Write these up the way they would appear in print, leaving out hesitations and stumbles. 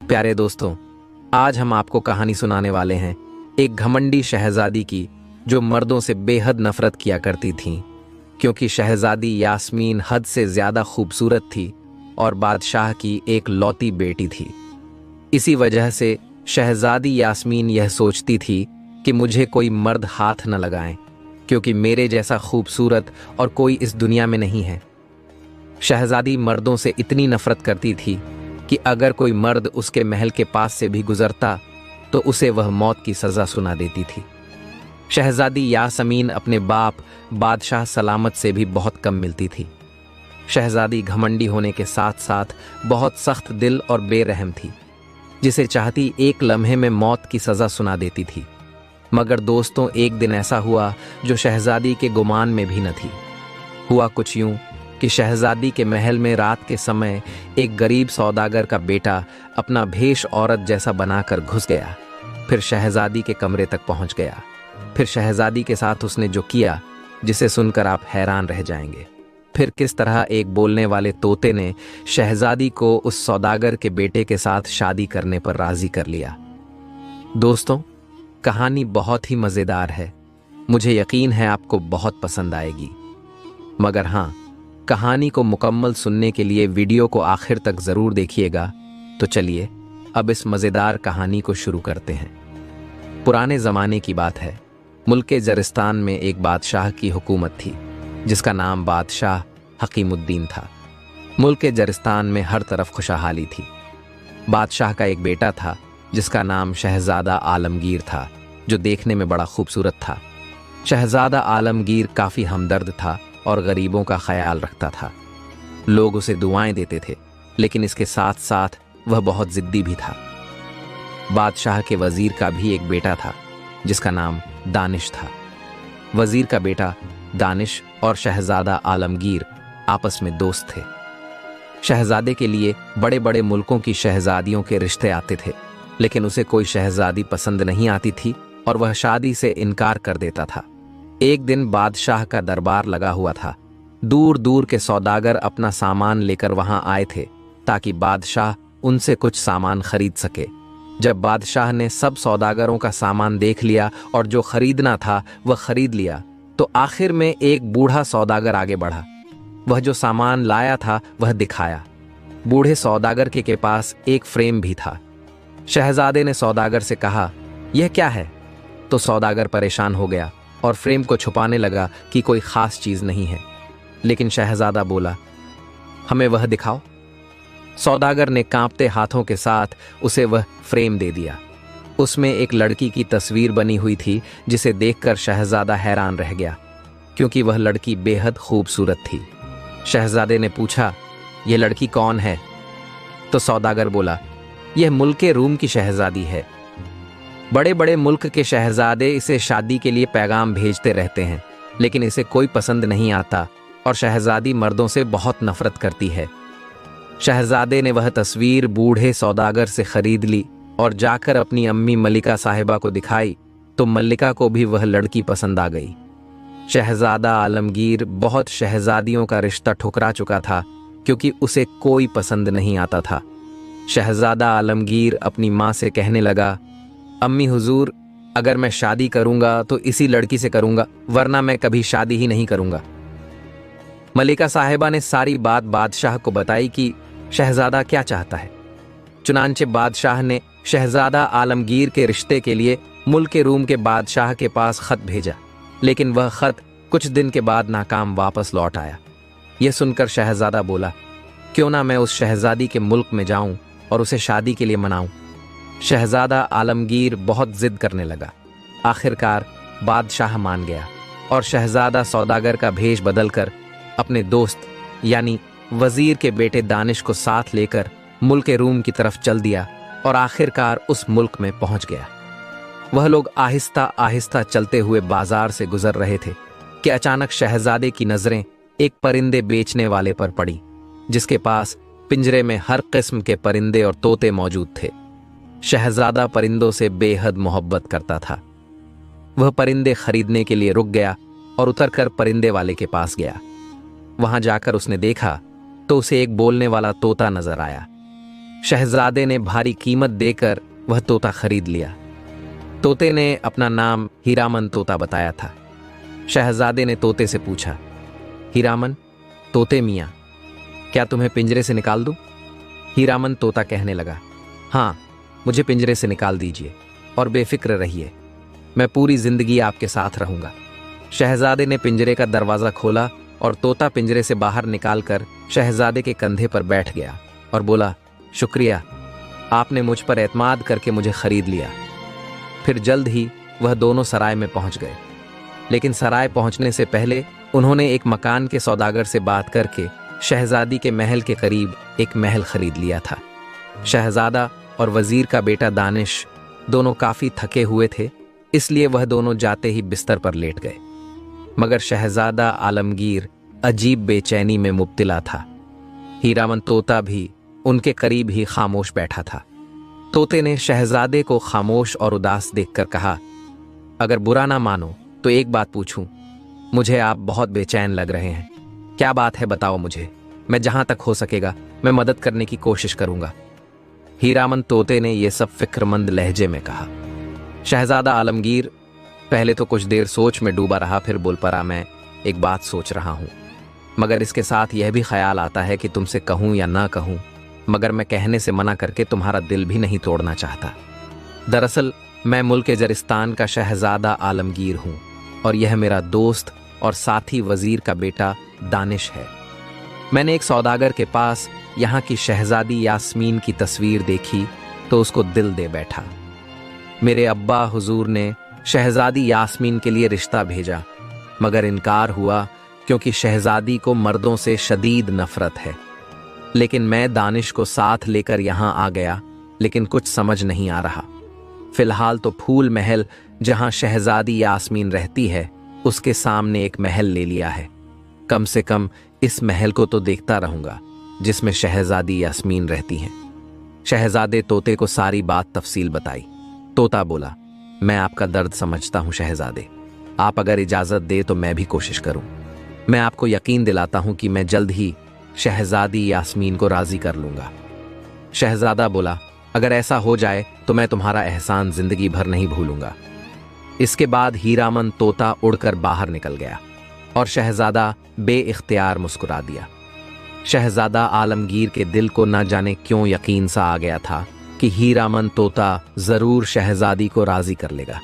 प्यारे दोस्तों, आज हम आपको कहानी सुनाने वाले हैं एक घमंडी शहजादी की जो मर्दों से बेहद नफरत किया करती थी, क्योंकि शहजादी यास्मीन हद से ज्यादा खूबसूरत थी और बादशाह की एक लौती बेटी थी। इसी वजह से शहजादी यास्मीन यह सोचती थी कि मुझे कोई मर्द हाथ न लगाए, क्योंकि मेरे जैसा खूबसूरत और कोई इस दुनिया में नहीं है। शहजादी मर्दों से इतनी नफरत करती थी कि अगर कोई मर्द उसके महल के पास से भी गुजरता तो उसे वह मौत की सजा सुना देती थी। शहजादी यास्मीन अपने बाप बादशाह सलामत से भी बहुत कम मिलती थी। शहजादी घमंडी होने के साथ साथ बहुत सख्त दिल और बेरहम थी, जिसे चाहती एक लम्हे में मौत की सजा सुना देती थी। मगर दोस्तों, एक दिन ऐसा हुआ जो शहजादी के गुमान में भी न थी। हुआ कुछ यूं कि शहजादी के महल में रात के समय एक गरीब सौदागर का बेटा अपना भेष औरत जैसा बनाकर घुस गया। फिर शहजादी के कमरे तक पहुंच गया। फिर शहजादी के साथ उसने जो किया, जिसे सुनकर आप हैरान रह जाएंगे। फिर किस तरह एक बोलने वाले तोते ने शहजादी को उस सौदागर के बेटे के साथ शादी करने पर राजी कर लिया। दोस्तों, कहानी बहुत ही मजेदार है। मुझे यकीन है आपको बहुत पसंद आएगी। मगर हाँ, कहानी को मुकम्मल सुनने के लिए वीडियो को आखिर तक जरूर देखिएगा। तो चलिए अब इस मजेदार कहानी को शुरू करते हैं। पुराने जमाने की बात है। मुल्क जरिस्तान में एक बादशाह की हुकूमत थी, जिसका नाम बादशाह हकीमुद्दीन था। मुल्क जरिस्तान में हर तरफ खुशहाली थी। बादशाह का एक बेटा था जिसका नाम शहजादा आलमगीर था, जो देखने में बड़ा खूबसूरत था। शहजादा आलमगीर काफ़ी हमदर्द था और गरीबों का ख्याल रखता था। लोग उसे दुआएं देते थे, लेकिन इसके साथ साथ वह बहुत जिद्दी भी था। बादशाह के वजीर का भी एक बेटा था जिसका नाम दानिश था। वजीर का बेटा दानिश और शहजादा आलमगीर आपस में दोस्त थे। शहजादे के लिए बड़े बड़े मुल्कों की शहजादियों के रिश्ते आते थे, लेकिन उसे कोई शहजादी पसंद नहीं आती थी और वह शादी से इनकार कर देता था। एक दिन बादशाह का दरबार लगा हुआ था। दूर दूर के सौदागर अपना सामान लेकर वहां आए थे ताकि बादशाह उनसे कुछ सामान खरीद सके। जब बादशाह ने सब सौदागरों का सामान देख लिया और जो खरीदना था वह खरीद लिया, तो आखिर में एक बूढ़ा सौदागर आगे बढ़ा। वह जो सामान लाया था वह दिखाया। बूढ़े सौदागर के पास एक फ्रेम भी था। शहजादे ने सौदागर से कहा, यह क्या है? तो सौदागर परेशान हो गया और फ्रेम को छुपाने लगा कि कोई खास चीज नहीं है। लेकिन शहजादा बोला, हमें वह दिखाओ। सौदागर ने कांपते हाथों के साथ उसे वह फ्रेम दे दिया। उसमें एक लड़की की तस्वीर बनी हुई थी, जिसे देखकर शहजादा हैरान रह गया, क्योंकि वह लड़की बेहद खूबसूरत थी। शहजादे ने पूछा, यह लड़की कौन है? तो सौदागर बोला, यह मुल्क रूम की शहजादी है। बड़े बड़े मुल्क के शहजादे इसे शादी के लिए पैगाम भेजते रहते हैं, लेकिन इसे कोई पसंद नहीं आता और शहजादी मर्दों से बहुत नफरत करती है। शहजादे ने वह तस्वीर बूढ़े सौदागर से खरीद ली और जाकर अपनी अम्मी मलिका साहिबा को दिखाई, तो मल्लिका को भी वह लड़की पसंद आ गई। शहजादा आलमगीर बहुत शहजादियों का रिश्ता ठुकरा चुका था, क्योंकि उसे कोई पसंद नहीं आता था। शहजादा आलमगीर अपनी माँ से कहने लगा, अम्मी हुजूर, अगर मैं शादी करूंगा तो इसी लड़की से करूंगा, वरना मैं कभी शादी ही नहीं करूंगा। मलिका साहिबा ने सारी बात बादशाह को बताई कि शहजादा क्या चाहता है। चुनांचे बादशाह ने शहजादा आलमगीर के रिश्ते के लिए मुल्क रूम के बादशाह के पास खत भेजा, लेकिन वह खत कुछ दिन के बाद नाकाम वापस लौट आया। यह सुनकर शहजादा बोला, क्यों ना मैं उस शहजादी के मुल्क में जाऊं और उसे शादी के लिए मनाऊं। शहजादा आलमगीर बहुत जिद करने लगा। आखिरकार बादशाह मान गया और शहजादा सौदागर का भेष बदलकर अपने दोस्त यानी वजीर के बेटे दानिश को साथ लेकर मुल्क रूम की तरफ चल दिया और आखिरकार उस मुल्क में पहुंच गया। वह लोग आहिस्ता आहिस्ता चलते हुए बाजार से गुजर रहे थे कि अचानक शहजादे की नजरें एक परिंदे बेचने वाले पर पड़ी, जिसके पास पिंजरे में हर किस्म के परिंदे और तोते मौजूद थे। शहजादा परिंदों से बेहद मोहब्बत करता था। वह परिंदे खरीदने के लिए रुक गया और उतरकर परिंदे वाले के पास गया। वहां जाकर उसने देखा तो उसे एक बोलने वाला तोता नजर आया। शहजादे ने भारी कीमत देकर वह तोता खरीद लिया। तोते ने अपना नाम हीरामन तोता बताया था। शहजादे ने तोते से पूछा, हीरामन तोते मियाँ, क्या तुम्हें पिंजरे से निकाल दूं? हीरामन तोता कहने लगा, हाँ, मुझे पिंजरे से निकाल दीजिए और बेफिक्र रहिए, मैं पूरी जिंदगी आपके साथ रहूंगा। शहजादे ने पिंजरे का दरवाजा खोला और तोता पिंजरे से बाहर निकालकर शहजादे के कंधे पर बैठ गया और बोला, शुक्रिया, आपने मुझ पर एतमाद करके मुझे खरीद लिया। फिर जल्द ही वह दोनों सराय में पहुंच गए। लेकिन सराय पहुंचने से पहले उन्होंने एक मकान के सौदागर से बात करके शहजादी के महल के करीब एक महल खरीद लिया था। शहजादा और वजीर का बेटा दानिश दोनों काफी थके हुए थे, इसलिए वह दोनों जाते ही बिस्तर पर लेट गए। मगर शहजादा आलमगीर अजीब बेचैनी में मुब्तला था। हीरामन तोता भी उनके करीब ही खामोश बैठा था। तोते ने शहजादे को खामोश और उदास देखकर कहा, अगर बुरा ना मानो तो एक बात पूछूं, मुझे आप बहुत बेचैन लग रहे हैं। क्या बात है, बताओ मुझे, मैं जहां तक हो सकेगा मैं मदद करने की कोशिश करूंगा। हीरामन तोते ने यह सब फिक्रमंद लहजे में कहा। शहजादा आलमगीर पहले तो कुछ देर सोच में डूबा रहा, फिर बोल पड़ा, मैं एक बात सोच रहा हूं, मगर इसके साथ यह भी ख्याल आता है कि तुमसे कहूं या ना कहूं, मगर मैं कहने से मना करके तुम्हारा दिल भी नहीं तोड़ना चाहता। दरअसल मैं मुल्क जरिस्तान का शहजादा आलमगीर हूं और यह मेरा दोस्त और साथी वजीर का बेटा दानिश है। मैंने एक सौदागर के पास यहाँ की शहजादी यास्मीन की तस्वीर देखी तो उसको दिल दे बैठा। मेरे अब्बा हुजूर ने शहजादी यास्मीन के लिए रिश्ता भेजा, मगर इनकार हुआ क्योंकि शहजादी को मर्दों से शदीद नफरत है। लेकिन मैं दानिश को साथ लेकर यहाँ आ गया, लेकिन कुछ समझ नहीं आ रहा। फिलहाल तो फूल महल जहाँ शहजादी यास्मीन रहती है उसके सामने एक महल ले लिया है। कम से कम इस महल को तो देखता रहूंगा जिसमें शहजादी यास्मीन रहती हैं। शहजादे तोते को सारी बात तफसील बताई। तोता बोला, मैं आपका दर्द समझता हूं शहजादे, आप अगर इजाजत दे तो मैं भी कोशिश करूं। मैं आपको यकीन दिलाता हूं कि मैं जल्द ही शहजादी यास्मीन को राजी कर लूंगा। शहजादा बोला, अगर ऐसा हो जाए तो मैं तुम्हारा एहसान जिंदगी भर नहीं भूलूंगा। इसके बाद हीरामन तोता उड़कर बाहर निकल गया और शहजादा बेइख्तियार मुस्कुरा दिया। शहजादा आलमगीर के दिल को न जाने क्यों यकीन सा आ गया था कि हीरामन तोता जरूर शहजादी को राजी कर लेगा।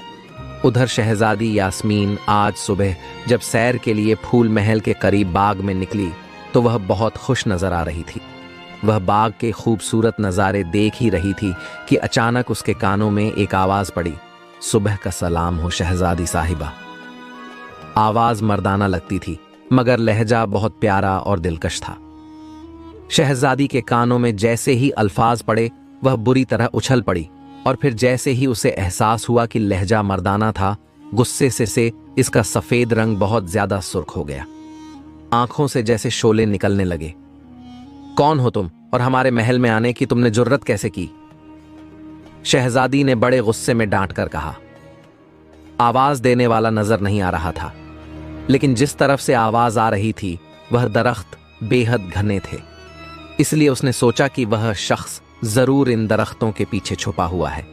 उधर शहजादी यास्मीन आज सुबह जब सैर के लिए फूल महल के करीब बाग में निकली तो वह बहुत खुश नजर आ रही थी। वह बाग के खूबसूरत नज़ारे देख ही रही थी कि अचानक उसके कानों में एक आवाज पड़ी, सुबह का सलाम हो शहजादी साहिबा। आवाज मर्दाना लगती थी मगर लहजा बहुत प्यारा और दिलकश था। शहजादी के कानों में जैसे ही अल्फाज पड़े वह बुरी तरह उछल पड़ी और फिर जैसे ही उसे एहसास हुआ कि लहजा मर्दाना था, गुस्से से इसका सफेद रंग बहुत ज्यादा सुर्ख हो गया। आंखों से जैसे शोले निकलने लगे। कौन हो तुम और हमारे महल में आने की तुमने जुर्रत कैसे की? शहजादी ने बड़े गुस्से में डांट कर कहा। आवाज देने वाला नजर नहीं आ रहा था, लेकिन जिस तरफ से आवाज आ रही थी वह दरख्त बेहद घने थे, इसलिए उसने सोचा कि वह शख्स जरूर इन दरख्तों के पीछे छुपा हुआ है।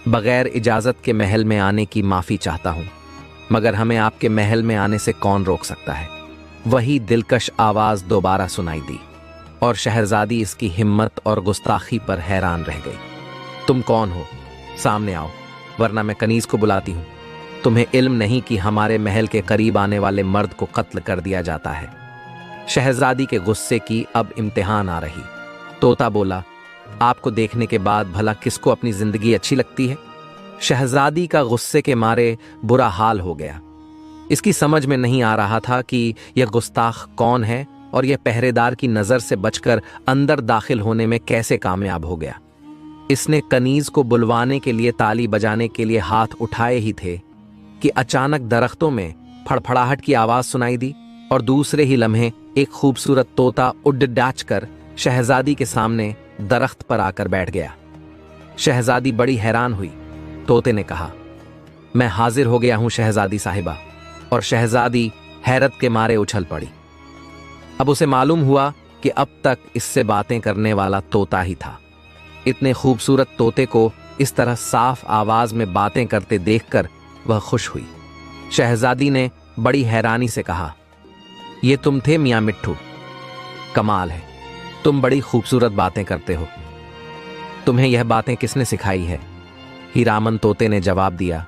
बगैर इजाजत के महल में आने की माफी चाहता हूं, मगर हमें आपके महल में आने से कौन रोक सकता है? वही दिलकश आवाज दोबारा सुनाई दी और शहजादी इसकी हिम्मत और गुस्ताखी पर हैरान रह गई। तुम कौन हो? सामने आओ, वरना मैं कनीज को बुलाती हूं। तुम्हें इल्म नहीं कि हमारे महल के करीब आने वाले मर्द को कत्ल कर दिया जाता है। शहजादी के गुस्से की अब इम्तिहान आ रही। तोता बोला, आपको देखने के बाद भला किसको अपनी जिंदगी अच्छी लगती है? शहजादी का गुस्से के मारे बुरा हाल हो गया। इसकी समझ में नहीं आ रहा था कि यह गुस्ताख कौन है और यह पहरेदार की नजर से बचकर अंदर दाखिल होने में कैसे कामयाब हो गया। इसने कनीज को बुलवाने के लिए ताली बजाने के लिए हाथ उठाए ही थे कि अचानक दरख्तों में फड़फड़ाहट की आवाज सुनाई दी और दूसरे ही लम्हे एक खूबसूरत तोता उड़ डाच कर शहजादी के सामने दरख्त पर आकर बैठ गया। शहजादी बड़ी हैरान हुई। तोते ने कहा, मैं हाजिर हो गया हूं शहजादी साहिबा। और शहजादी हैरत के मारे उछल पड़ी। अब उसे मालूम हुआ कि अब तक इससे बातें करने वाला तोता ही था। इतने खूबसूरत तोते को इस तरह साफ आवाज में बातें करते देखकर वह खुश हुई। शहजादी ने बड़ी हैरानी से कहा, ये तुम थे मियां मिट्ठू? कमाल है, तुम बड़ी खूबसूरत बातें करते हो। तुम्हें यह बातें किसने सिखाई है? हीरामन तोते ने जवाब दिया,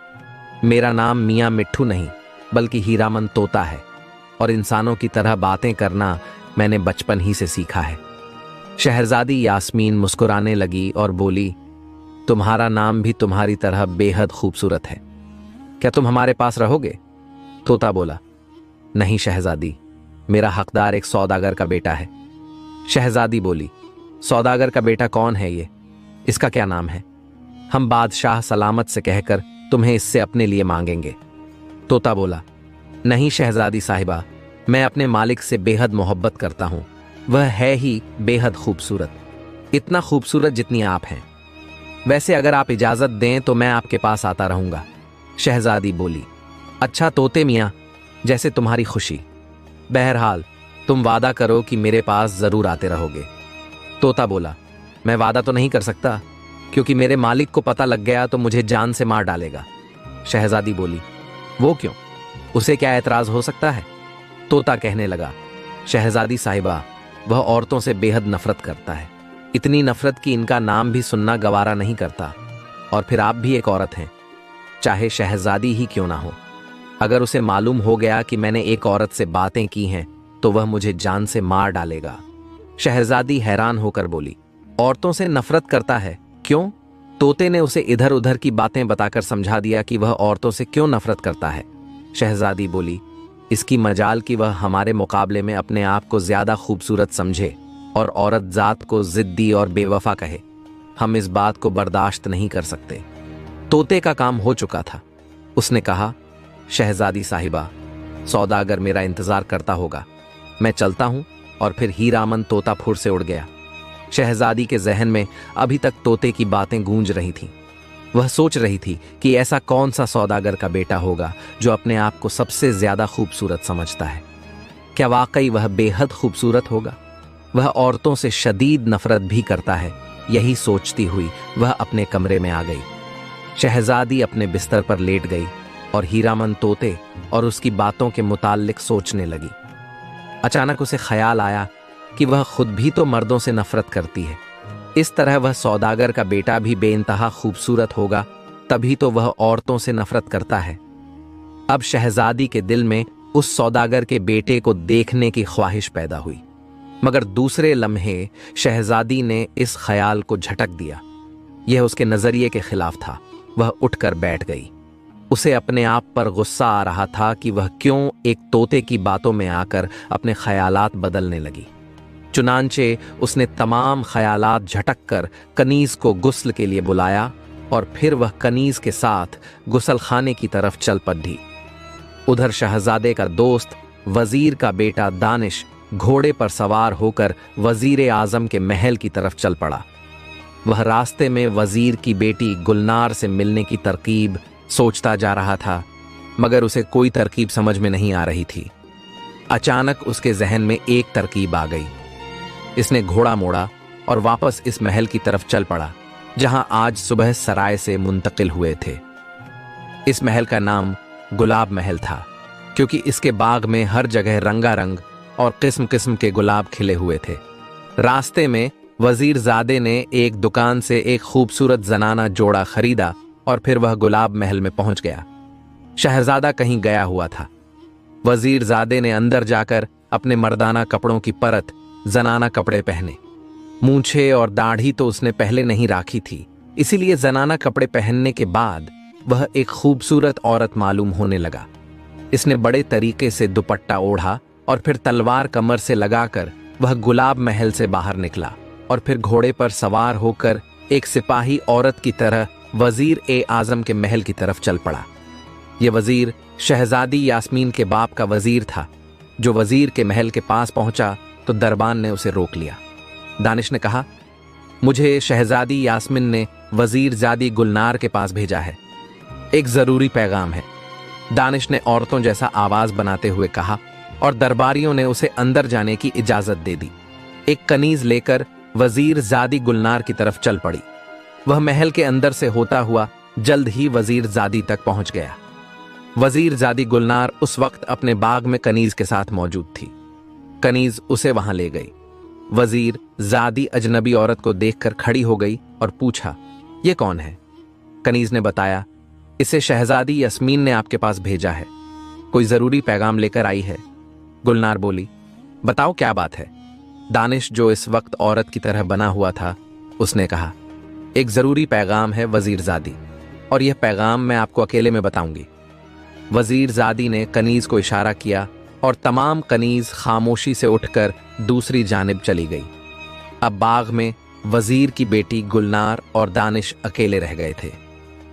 मेरा नाम मियां मिट्ठू नहीं बल्कि हीरामन तोता है, और इंसानों की तरह बातें करना मैंने बचपन ही से सीखा है। शहजादी यास्मीन मुस्कुराने लगी और बोली, तुम्हारा नाम भी तुम्हारी तरह बेहद खूबसूरत है। क्या तुम हमारे पास रहोगे? तोता बोला, नहीं शहजादी, मेरा हकदार एक सौदागर का बेटा है। शहजादी बोली, सौदागर का बेटा कौन है ये? इसका क्या नाम है? हम बादशाह सलामत से कहकर तुम्हें इससे अपने लिए मांगेंगे। तोता बोला, नहीं शहजादी साहिबा, मैं अपने मालिक से बेहद मोहब्बत करता हूं। वह है ही बेहद खूबसूरत, इतना खूबसूरत जितनी आप हैं। वैसे अगर आप इजाजत दें तो मैं आपके पास आता रहूंगा। शहजादी बोली, अच्छा तोते मियाँ, जैसे तुम्हारी खुशी। बहरहाल तुम वादा करो कि मेरे पास जरूर आते रहोगे। तोता बोला, मैं वादा तो नहीं कर सकता, क्योंकि मेरे मालिक को पता लग गया तो मुझे जान से मार डालेगा। शहजादी बोली, वो क्यों? उसे क्या एतराज हो सकता है? तोता कहने लगा, शहजादी साहिबा, वह औरतों से बेहद नफरत करता है, इतनी नफरत कि इनका नाम भी सुनना गवारा नहीं करता। और फिर आप भी एक औरत हैं, चाहे शहजादी ही क्यों ना हो। अगर उसे मालूम हो गया कि मैंने एक औरत से बातें की हैं तो वह मुझे जान से मार डालेगा। शहजादी हैरान होकर बोली, औरतों से नफरत करता है? क्यों? तोते ने उसे इधर उधर की बातें बताकर समझा दिया कि वह औरतों से क्यों नफरत करता है। शहजादी बोली, इसकी मजाल कि वह हमारे मुकाबले में अपने आप को ज्यादा खूबसूरत समझे और औरत जात को जिद्दी और बेवफा कहे। हम इस बात को बर्दाश्त नहीं कर सकते। तोते का काम हो चुका था। उसने कहा, शहजादी साहिबा, सौदागर मेरा इंतजार करता होगा, मैं चलता हूं। और फिर हीरामन तोता फुर से उड़ गया। शहजादी के जहन में अभी तक तोते की बातें गूंज रही थीं। वह सोच रही थी कि ऐसा कौन सा सौदागर का बेटा होगा जो अपने आप को सबसे ज्यादा खूबसूरत समझता है। क्या वाकई वह बेहद खूबसूरत होगा? वह औरतों से शदीद नफरत भी करता है। यही सोचती हुई वह अपने कमरे में आ गई। शहजादी अपने बिस्तर पर लेट गई और हीरामन तोते और उसकी बातों के मुताल्लिक सोचने लगी। अचानक उसे ख्याल आया कि वह खुद भी तो मर्दों से नफरत करती है। इस तरह वह सौदागर का बेटा भी बेइंतहा खूबसूरत होगा, तभी तो वह औरतों से नफरत करता है। अब शहजादी के दिल में उस सौदागर के बेटे को देखने की ख्वाहिश पैदा हुई, मगर दूसरे लम्हे शहजादी ने इस ख्याल को झटक दिया। यह उसके नजरिए के खिलाफ था। वह उठकर बैठ गई। उसे अपने आप पर गुस्सा आ रहा था कि वह क्यों एक तोते की बातों में आकर अपने ख्यालात बदलने लगी। चुनांचे उसने तमाम ख्यालात झटक कर कनीज को गुस्ल के लिए बुलाया और फिर वह कनीज के साथ गुसल खाने की तरफ चल पड़ी। उधर शहजादे का दोस्त वजीर का बेटा दानिश घोड़े पर सवार होकर वजीर आजम के महल की तरफ चल पड़ा। वह रास्ते में वजीर की बेटी गुलनार से मिलने की तरकीब सोचता जा रहा था, मगर उसे कोई तरकीब समझ में नहीं आ रही थी। अचानक उसके जहन में एक तरकीब आ गई। इसने घोड़ा मोड़ा और वापस इस महल की तरफ चल पड़ा जहां आज सुबह सराय से मुंतकिल हुए थे। इस महल का नाम गुलाब महल था, क्योंकि इसके बाग में हर जगह रंगारंग और किस्म किस्म के गुलाब खिले हुए थे। रास्ते में वजीर जादे ने एक दुकान से एक खूबसूरत जनाना जोड़ा खरीदा और फिर वह गुलाब महल में पहुंच गया। शहजादा कहीं गया हुआ था। वजीर जादे ने अंदर जाकर अपने मर्दाना कपड़ों की परत जनाना कपड़े पहने। मूंछे और दाढ़ी तो उसने पहले नहीं राखी थी, इसीलिए जनाना कपड़े पहनने के बाद वह एक खूबसूरत औरत मालूम होने लगा। इसने बड़े तरीके से दुपट्टा ओढ़ा और फिर तलवार कमर से लगाकर वह गुलाब महल से बाहर निकला और फिर घोड़े पर सवार होकर एक सिपाही औरत की तरह वजीर ए आजम के महल की तरफ चल पड़ा। यह वजीर शहजादी यास्मीन के बाप का वजीर था। जो वजीर के महल के पास पहुंचा तो दरबान ने उसे रोक लिया। दानिश ने कहा, मुझे शहजादी यास्मीन ने वजीर जादी गुलनार के पास भेजा है, एक जरूरी पैगाम है। दानिश ने औरतों जैसा आवाज बनाते हुए कहा और दरबारियों ने उसे अंदर जाने की इजाजत दे दी। एक कनीज लेकर वजीर जादी गुलनार की तरफ चल पड़ी। वह महल के अंदर से होता हुआ जल्द ही वजीर जादी तक पहुंच गया। वजीर जादी गुलनार उस वक्त अपने बाग में कनीज के साथ मौजूद थी। कनीज उसे वहां ले गई। वजीर जादी अजनबी औरत को देखकर खड़ी हो गई और पूछा, यह कौन है? कनीज ने बताया, इसे शहजादी यास्मीन ने आपके पास भेजा है, कोई जरूरी पैगाम लेकर आई है। गुलनार बोली, बताओ क्या बात है? दानिश, जो इस वक्त औरत की तरह बना हुआ था, उसने कहा, एक जरूरी पैगाम है वजीर जादी, और यह पैगाम मैं आपको अकेले में बताऊंगी। वजीर जादी ने कनीज को इशारा किया और तमाम कनीज खामोशी से उठकर दूसरी जानिब चली गई। अब बाग में वजीर की बेटी गुलनार और दानिश अकेले रह गए थे।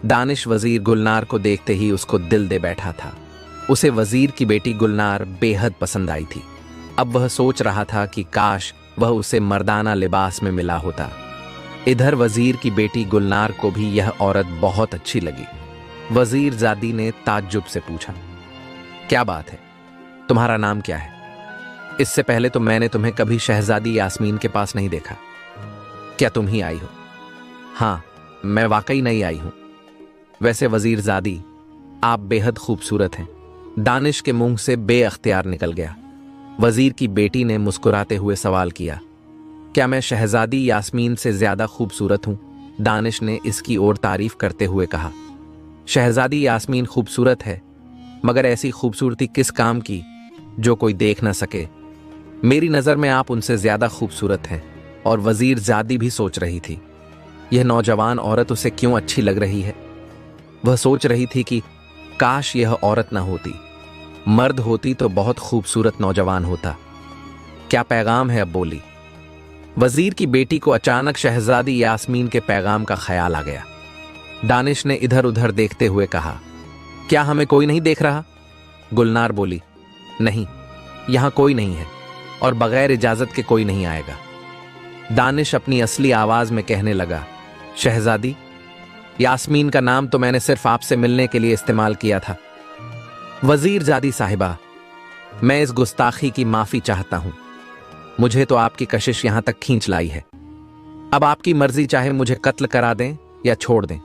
दानिश वजीर गुलनार को देखते ही उसको दिल दे बैठा था। उसे वजीर की बेटी गुलनार बेहद पसंद आई थी। अब वह सोच रहा था कि काश वह उसे मर्दाना लिबास में मिला होता। इधर वजीर की बेटी गुलनार को भी यह औरत बहुत अच्छी लगी। वजीर जादी ने ताज्जुब से पूछा, क्या बात है, तुम्हारा नाम क्या है? इससे पहले तो मैंने तुम्हें कभी शहजादी यास्मीन के पास नहीं देखा। क्या तुम ही आई हो? हाँ, मैं वाकई नहीं आई हूं। वैसे वजीर जादी, आप बेहद खूबसूरत हैं। दानिश के मुंह से बेअख्तियार निकल गया। वजीर की बेटी ने मुस्कुराते हुए सवाल किया, क्या मैं शहजादी यास्मीन से ज्यादा खूबसूरत हूं? दानिश ने इसकी ओर तारीफ करते हुए कहा, शहजादी यास्मीन खूबसूरत है, मगर ऐसी खूबसूरती किस काम की जो कोई देख न सके। मेरी नजर में आप उनसे ज्यादा खूबसूरत हैं। और वजीर जादी भी सोच रही थी, यह नौजवान औरत उसे क्यों अच्छी लग रही है। वह सोच रही थी कि काश यह औरत न होती, मर्द होती तो बहुत खूबसूरत नौजवान होता। क्या पैगाम है? अब बोली। वजीर की बेटी को अचानक शहजादी यास्मीन के पैगाम का ख्याल आ गया। दानिश ने इधर उधर देखते हुए कहा, क्या हमें कोई नहीं देख रहा? गुलनार बोली, नहीं, यहां कोई नहीं है और बगैर इजाजत के कोई नहीं आएगा। दानिश अपनी असली आवाज में कहने लगा, शहजादी, यास्मीन का नाम तो मैंने सिर्फ आपसे मिलने के लिए इस्तेमाल किया था। वजीर जादी साहिबा, मैं इस गुस्ताखी की माफी चाहता हूं। मुझे तो आपकी कशिश यहां तक खींच लाई है। अब आपकी मर्जी, चाहे मुझे कत्ल करा दें या छोड़ दें।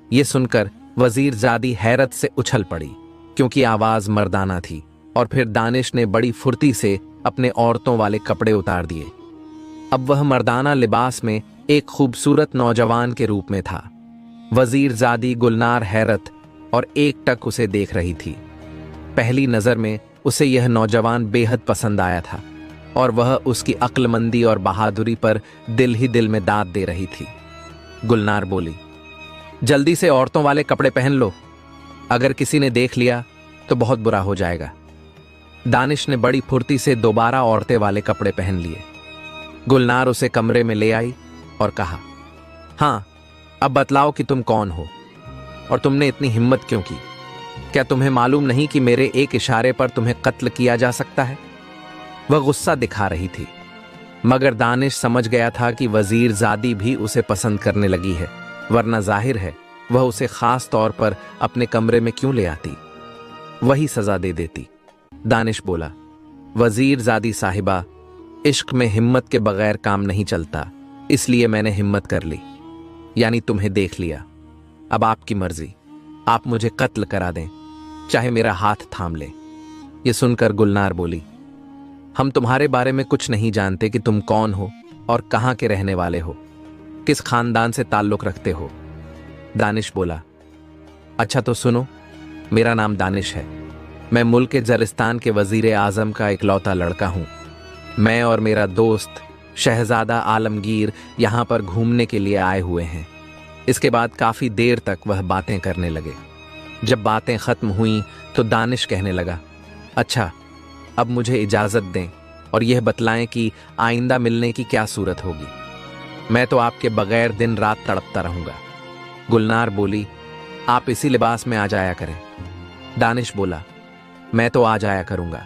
यह सुनकर वजीर जादी हैरत से उछल पड़ी, क्योंकि आवाज मर्दाना थी। और फिर दानिश ने बड़ी फुर्ती से अपने औरतों वाले कपड़े उतार दिए। अब वह मर्दाना लिबास में एक खूबसूरत नौजवान के रूप में था। वजीर जादी गुलनार हैरत और एकटक उसे देख रही थी। पहली नजर में उसे यह नौजवान बेहद पसंद आया था और वह उसकी अक्लमंदी और बहादुरी पर दिल ही दिल में दाद दे रही थी। गुलनार बोली, जल्दी से औरतों वाले कपड़े पहन लो, अगर किसी ने देख लिया तो बहुत बुरा हो जाएगा। दानिश ने बड़ी फुर्ती से दोबारा औरतें वाले कपड़े पहन लिए। गुलनार उसे कमरे में ले आई और कहा, हाँ, अब बतलाओ कि तुम कौन हो और तुमने इतनी हिम्मत क्यों की? क्या तुम्हें मालूम नहीं कि मेरे एक इशारे पर तुम्हें कत्ल किया जा सकता है? वह गुस्सा दिखा रही थी, मगर दानिश समझ गया था कि वजीर जादी भी उसे पसंद करने लगी है, वरना जाहिर है वह उसे खास तौर पर अपने कमरे में क्यों ले आती, वही सजा दे देती। दानिश बोला, वजीर जादी साहिबा, इश्क में हिम्मत के बगैर काम नहीं चलता, इसलिए मैंने हिम्मत कर ली, यानी तुम्हें देख लिया। अब आपकी मर्जी, आप मुझे कत्ल करा दें, चाहे मेरा हाथ थाम ले। यह सुनकर गुलनार बोली, हम तुम्हारे बारे में कुछ नहीं जानते कि तुम कौन हो और कहां के रहने वाले हो, किस खानदान से ताल्लुक रखते हो। दानिश बोला, अच्छा तो सुनो, मेरा नाम दानिश है। मैं मुल्क जरिस्तान के वजीर आजम का इकलौता लड़का हूं। मैं और मेरा दोस्त शहजादा आलमगीर यहां पर घूमने के लिए आए हुए हैं। इसके बाद काफी देर तक वह बातें करने लगे। जब बातें खत्म हुई तो दानिश कहने लगा, अच्छा, अब मुझे इजाजत दें और यह बतलाएं कि आइंदा मिलने की क्या सूरत होगी। मैं तो आपके बगैर दिन रात तड़पता रहूंगा। गुलनार बोली, आप इसी लिबास में आ जाया करें। दानिश बोला, मैं तो आ जाया करूंगा,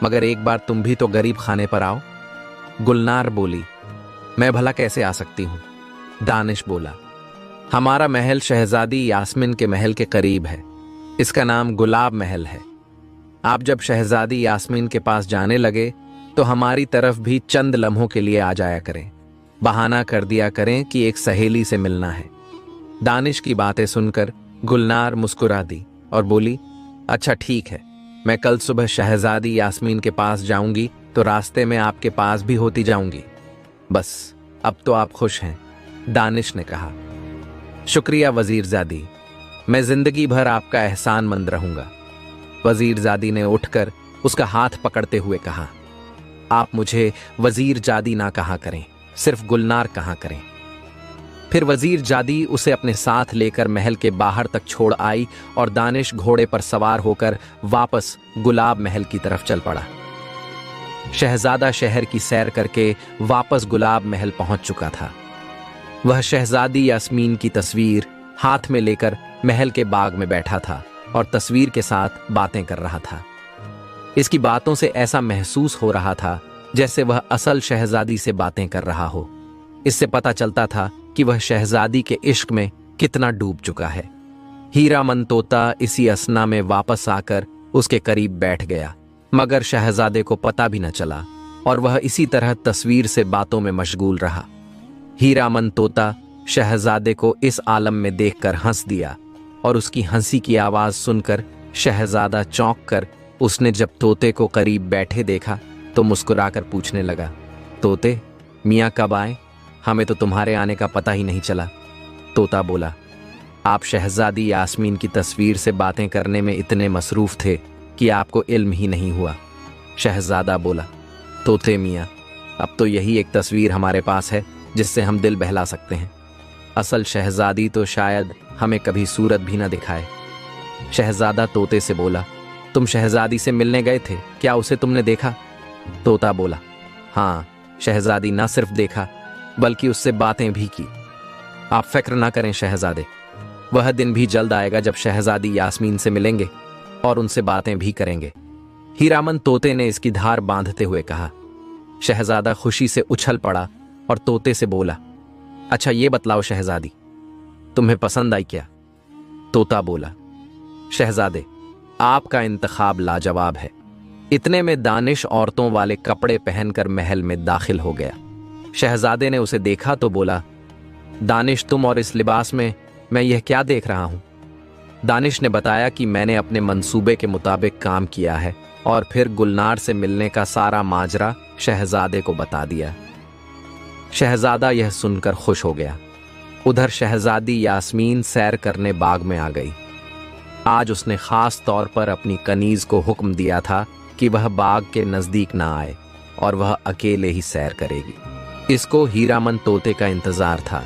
मगर एक बार तुम भी तो गरीब खाने पर आओ। गुलनार बोली, मैं भला कैसे आ सकती हूं? दानिश बोला, हमारा महल शहजादी यास्मीन के महल के करीब है। इसका नाम गुलाब महल है। आप जब शहजादी यास्मीन के पास जाने लगे तो हमारी तरफ भी चंद लम्हों के लिए आ जाया करें। बहाना कर दिया करें कि एक सहेली से मिलना है। दानिश की बातें सुनकर गुलनार मुस्कुरा दी और बोली, अच्छा ठीक है, मैं कल सुबह शहजादी यास्मीन के पास जाऊंगी तो रास्ते में आपके पास भी होती जाऊंगी। बस अब तो आप खुश हैं, दानिश ने कहा। शुक्रिया वजीरजादी, मैं जिंदगी भर आपका एहसानमंद रहूंगा। वजीरजादी ने उठकर उसका हाथ पकड़ते हुए कहा, आप मुझे वजीरजादी ना कहा करें, सिर्फ गुलनार कहा करें। फिर वजीरजादी उसे अपने साथ लेकर महल के बाहर तक छोड़ आई और दानिश घोड़े पर सवार होकर वापस गुलाब महल की तरफ चल पड़ा। शहजादा शहर की सैर करके वापस गुलाब महल पहुंच चुका था। वह शहजादी यास्मीन की तस्वीर हाथ में लेकर महल के बाग में बैठा था और तस्वीर के साथ बातें कर रहा था। इसकी बातों से ऐसा महसूस हो रहा था जैसे वह असल शहजादी से बातें कर रहा हो। इससे पता चलता था कि वह शहजादी के इश्क में कितना डूब चुका है। हीरामन तोता इसी असना में वापस आकर उसके करीब बैठ गया, मगर शहजादे को पता भी न चला और वह इसी तरह तस्वीर से बातों में मशगूल रहा। हीरामन तोता शहजादे को इस आलम में देखकर हंस दिया और उसकी हंसी की आवाज सुनकर शहजादा चौंक कर उसने जब तोते को करीब बैठे देखा तो मुस्कुराकर पूछने लगा, तोते, मियाँ कब आए? हमें तो तुम्हारे आने का पता ही नहीं चला। तोता बोला, आप शहजादी यास्मीन की तस्वीर से बातें करने में इतने मसरूफ थे कि आपको इल्म ही नहीं हुआ। शहजादा बोला, तोते मियाँ, अब तो यही एक तस्वीर हमारे पास है जिससे हम दिल बहला सकते हैं। असल शहजादी तो शायद हमें कभी सूरत भी न दिखाए। शहजादा तोते से बोला, तुम शहजादी से मिलने गए थे, क्या उसे तुमने देखा? तोता बोला, हाँ, शहजादी न सिर्फ देखा बल्कि उससे बातें भी की। आप फिक्र ना करें शहजादे, वह दिन भी जल्द आएगा जब शहजादी यास्मीन से मिलेंगे और उनसे बातें भी करेंगे। हीरामन तोते ने इसकी धार बांधते हुए कहा। शहजादा खुशी से उछल पड़ा और तोते से बोला, अच्छा ये बतलाओ शहजादी, तुम्हें पसंद आई क्या? तोता बोला, शहजादे, आपका इंतखाब लाजवाब है। इतने में दानिश औरतों वाले कपड़े पहनकर महल में दाखिल हो गया। शहजादे ने उसे देखा तो बोला, दानिश, तुम और इस लिबास में मैं यह क्या देख रहा हूं? दानिश ने बताया कि मैंने अपने मंसूबे के मुताबिक काम किया है और फिर गुलनार से मिलने का सारा माजरा शहजादे को बता दिया। शहजादा यह सुनकर खुश हो गया। उधर शहजादी यास्मीन सैर करने बाग में आ गई। आज उसने खास तौर पर अपनी कनीज को हुक्म दिया था कि वह बाग के नजदीक ना आए और वह अकेले ही सैर करेगी। इसको हीरामन तोते का इंतजार था।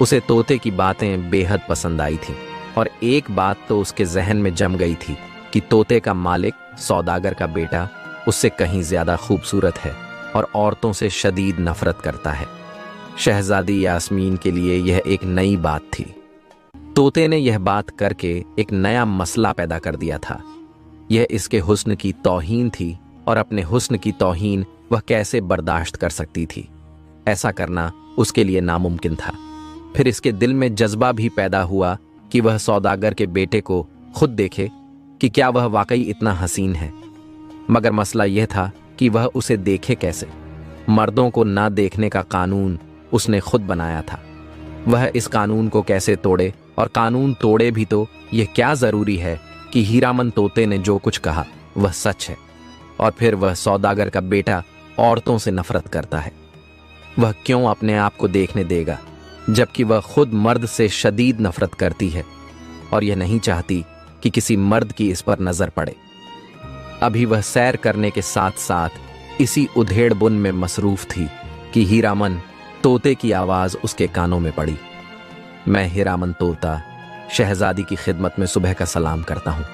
उसे तोते की बातें बेहद पसंद आई थीं और एक बात तो उसके जहन में जम गई थी कि तोते का मालिक सौदागर का बेटा उससे कहीं ज्यादा खूबसूरत है और औरतों से शदीद नफरत करता है। शहजादी यास्मीन के लिए यह एक नई बात थी। तोते ने यह बात करके एक नया मसला पैदा कर दिया था। यह इसके हुस्न की तौहीन थी और अपने हुस्न की तौहीन वह कैसे बर्दाश्त कर सकती थी? ऐसा करना उसके लिए नामुमकिन था। फिर इसके दिल में जज्बा भी पैदा हुआ कि वह सौदागर के बेटे को खुद देखे कि क्या वह वाकई इतना हसीन है। मगर मसला यह था कि वह उसे देखे कैसे। मर्दों को ना देखने का कानून उसने खुद बनाया था। वह इस कानून को कैसे तोड़े, और कानून तोड़े भी तो यह क्या जरूरी है कि हीरामन तोते ने जो कुछ कहा वह सच है, और फिर वह सौदागर का बेटा औरतों से नफरत करता है। वह क्यों अपने आप को देखने देगा जबकि वह खुद मर्द से शदीद नफरत करती है और यह नहीं चाहती कि किसी मर्द की इस पर नजर पड़े। अभी वह सैर करने के साथ साथ इसी उधेड़ बुन में मसरूफ थी कि हीरामन तोते की आवाज उसके कानों में पड़ी। मैं हीरामन तोता शहजादी की खिदमत में सुबह का सलाम करता हूं।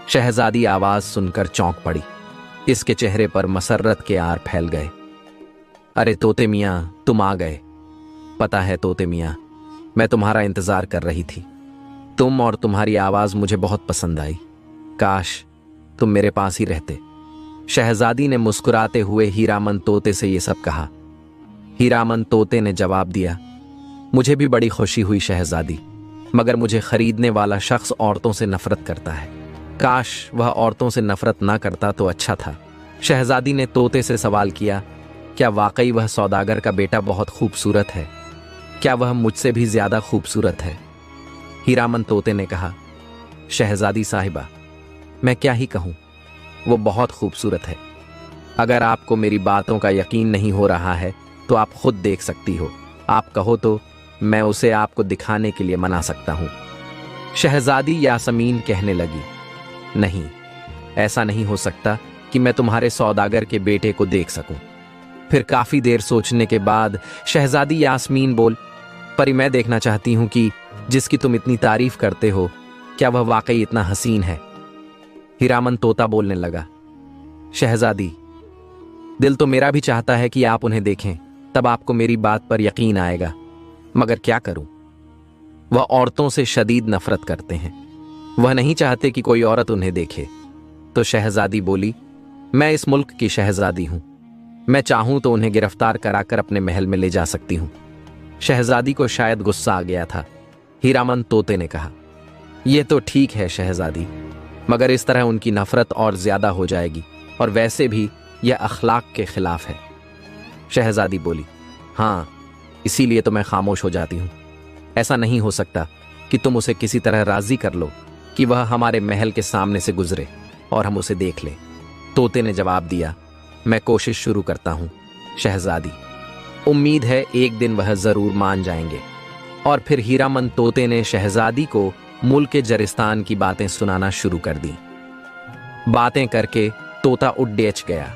शहजादी आवाज सुनकर चौंक पड़ी। इसके चेहरे पर मसर्रत के आर फैल गए। अरे तोते मियाँ, तुम आ गए। पता है तोते मियाँ, मैं तुम्हारा इंतजार कर रही थी। तुम और तुम्हारी आवाज मुझे बहुत पसंद आई। काश तुम मेरे पास ही रहते। शहजादी ने मुस्कुराते हुए हीरामन तोते से ये सब कहा। हीरामन तोते ने जवाब दिया, मुझे भी बड़ी खुशी हुई शहजादी, मगर मुझे खरीदने वाला शख्स औरतों से नफरत करता है। काश वह औरतों से नफरत ना करता तो अच्छा था। शहजादी ने तोते से सवाल किया, क्या वाकई वह सौदागर का बेटा बहुत खूबसूरत है? क्या वह मुझसे भी ज्यादा खूबसूरत है? हीरामन तोते ने कहा, शहजादी साहिबा, मैं क्या ही कहूं, वो बहुत खूबसूरत है। अगर आपको मेरी बातों का यकीन नहीं हो रहा है तो आप खुद देख सकती हो। आप कहो तो मैं उसे आपको दिखाने के लिए मना सकता हूं। शहजादी यास्मीन कहने लगी, नहीं, ऐसा नहीं हो सकता कि मैं तुम्हारे सौदागर के बेटे को देख सकूं। फिर काफी देर सोचने के बाद शहजादी यास्मीन बोल, परी मैं देखना चाहती हूं कि जिसकी तुम इतनी तारीफ करते हो, क्या वह वाकई इतना हसीन है? हीरामन तोता बोलने लगा, शहजादी, दिल तो मेरा भी चाहता है कि आप उन्हें देखें, तब आपको मेरी बात पर यकीन आएगा, मगर क्या करूं? वह औरतों से शदीद नफरत करते हैं। वह नहीं चाहते कि कोई औरत उन्हें देखे। तो शहजादी बोली, मैं इस मुल्क की शहजादी हूं, मैं चाहूं तो उन्हें गिरफ्तार कराकर अपने महल में ले जा सकती हूं। शहजादी को शायद गुस्सा आ गया था। हीरामन तोते ने कहा, यह तो ठीक है शहजादी, मगर इस तरह उनकी नफरत और ज्यादा हो जाएगी, और वैसे भी यह अखलाक के खिलाफ है। शहजादी बोली, हाँ, इसीलिए तो मैं खामोश हो जाती हूं। ऐसा नहीं हो सकता कि तुम उसे किसी तरह राजी कर लो कि वह हमारे महल के सामने से गुजरे और हम उसे देख लें। तोते ने जवाब दिया, मैं कोशिश शुरू करता हूं शहजादी, उम्मीद है एक दिन वह जरूर मान जाएंगे। और फिर हीरामन तोते ने शहजादी को मुल्क जरिस्तान की बातें सुनाना शुरू कर दी। बातें करके तोता उड्डेच गया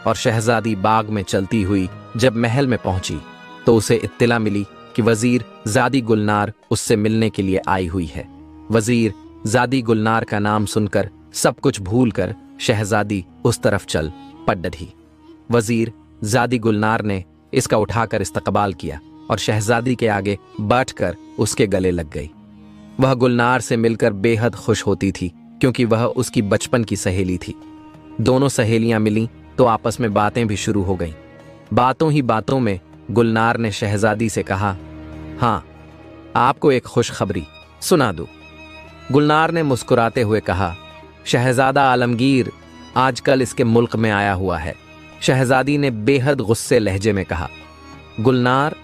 और शहजादी बाग में चलती हुई जब महल में पहुंची तो उसे इत्तला मिली कि वजीर ज़ादी गुलनार उससे मिलने के लिए आई हुई है। वजीर ज़ादी गुलनार का नाम सुनकर सब कुछ भूलकर शहजादी उस तरफ चल पड़ी। वजीर ज़ादी गुलनार ने इसका उठाकर इस्तकबाल किया और शहजादी के आगे बैठकर उसके गले लग गई। वह गुलनार से मिलकर बेहद खुश होती थी क्योंकि वह उसकी बचपन की सहेली थी। दोनों सहेलियां मिलीं तो आपस में बातें भी शुरू हो गईं। बातों ही बातों में गुलनार ने शहजादी से कहा, हाँ, आपको एक खुशखबरी सुना दूं। गुलनार ने मुस्कुराते हुए कहा, शहजादा आलमगीर आजकल इसके मुल्क में आया हुआ है। शहजादी ने बेहद गुस्से लहजे में कहा, गुलनार,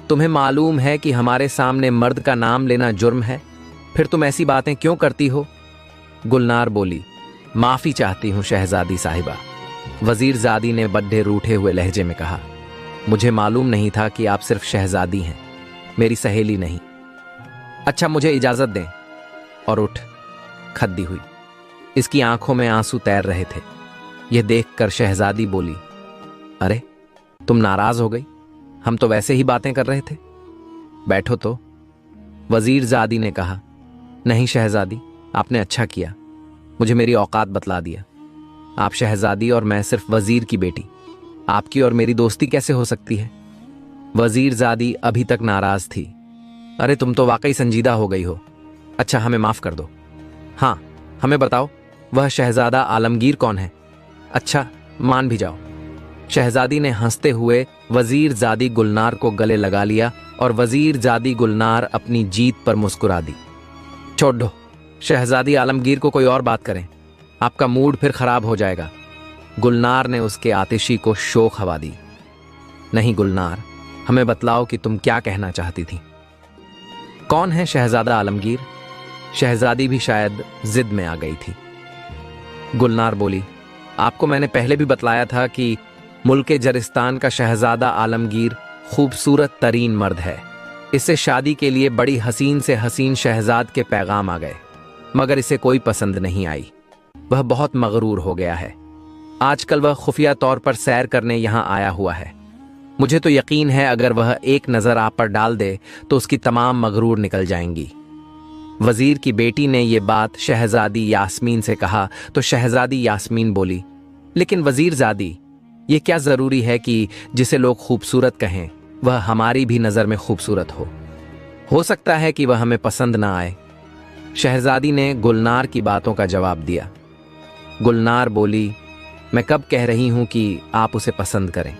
तुम्हें मालूम है कि हमारे सामने मर्द का नाम लेना जुर्म है, फिर तुम ऐसी बातें क्यों करती हो? गुलनार बोली, माफी चाहती हूं शहजादी साहिबा। वजीर ज़ादी ने बड्ढे रूठे हुए लहजे में कहा, मुझे मालूम नहीं था कि आप सिर्फ शहजादी हैं, मेरी सहेली नहीं। अच्छा, मुझे इजाजत दें। और उठ खद्दी हुई। इसकी आंखों में आंसू तैर रहे थे। यह देखकर शहजादी बोली, अरे तुम नाराज हो गई? हम तो वैसे ही बातें कर रहे थे, बैठो तो। वजीर ज़ादी ने कहा, नहीं शहजादी, आपने अच्छा किया, मुझे मेरी औकात बतला दिया। आप शहजादी और मैं सिर्फ वजीर की बेटी, आपकी और मेरी दोस्ती कैसे हो सकती है? वजीर ज़ादी अभी तक नाराज थी। अरे तुम तो वाकई संजीदा हो गई हो। अच्छा, हमें माफ कर दो। हाँ, हमें बताओ, वह शहजादा आलमगीर कौन है? अच्छा, मान भी जाओ। शहजादी ने हंसते हुए वजीर ज़ादी गुलनार को गले लगा लिया और वजीर ज़ादी गुलनार अपनी जीत पर मुस्कुरा दी। छोड़ दो, शहजादी आलमगीर को कोई और बात करें, आपका मूड फिर खराब हो जाएगा। गुलनार ने उसके आतिशी को शोक हवा दी। नहीं गुलनार, हमें बतलाओ कि तुम क्या कहना चाहती थी। कौन है शहजादा आलमगीर? शहजादी भी शायद जिद में आ गई थी। गुलनार बोली, आपको मैंने पहले भी बतलाया था कि मुल्क जरिस्तान का शहजादा आलमगीर खूबसूरत तरीन मर्द है। इससे शादी के लिए बड़ी हसीन से हसीन शहजाद के पैगाम आ गए, मगर इसे कोई पसंद नहीं आई। वह बहुत मगरूर हो गया है। आजकल वह खुफिया तौर पर सैर करने यहाँ आया हुआ है। मुझे तो यकीन है अगर वह एक नज़र आप पर डाल दे तो उसकी तमाम मगरूर निकल जाएंगी। वजीर की बेटी ने यह बात शहजादी यास्मीन से कहा तो शहजादी यास्मीन बोली, लेकिन वजीर ज़ादी, ये क्या ज़रूरी है कि जिसे लोग खूबसूरत कहें वह हमारी भी नज़र में खूबसूरत हो सकता है कि वह हमें पसंद ना आए। शहजादी ने गुलनार की बातों का जवाब दिया। गुलनार बोली, मैं कब कह रही हूं कि आप उसे पसंद करें?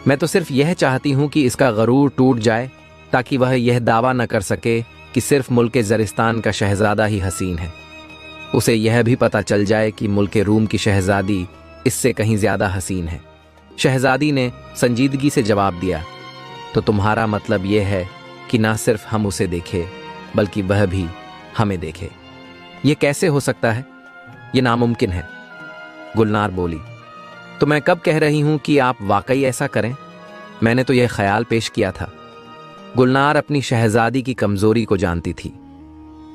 मैं तो सिर्फ यह चाहती हूं कि इसका गरूर टूट जाए ताकि वह यह दावा न कर सके कि सिर्फ मुल्क जरिस्तान का शहजादा ही हसीन है। उसे यह भी पता चल जाए कि मुल्क रूम की शहजादी इससे कहीं ज्यादा हसीन है। शहजादी ने संजीदगी से जवाब दिया, तो तुम्हारा मतलब यह है कि ना सिर्फ हम उसे देखें बल्कि वह भी हमें देखे। यह कैसे हो सकता है? यह नामुमकिन है। गुलनार बोली, तो मैं कब कह रही हूं कि आप वाकई ऐसा करें? मैंने तो यह ख्याल पेश किया था। गुलनार अपनी शहजादी की कमजोरी को जानती थी।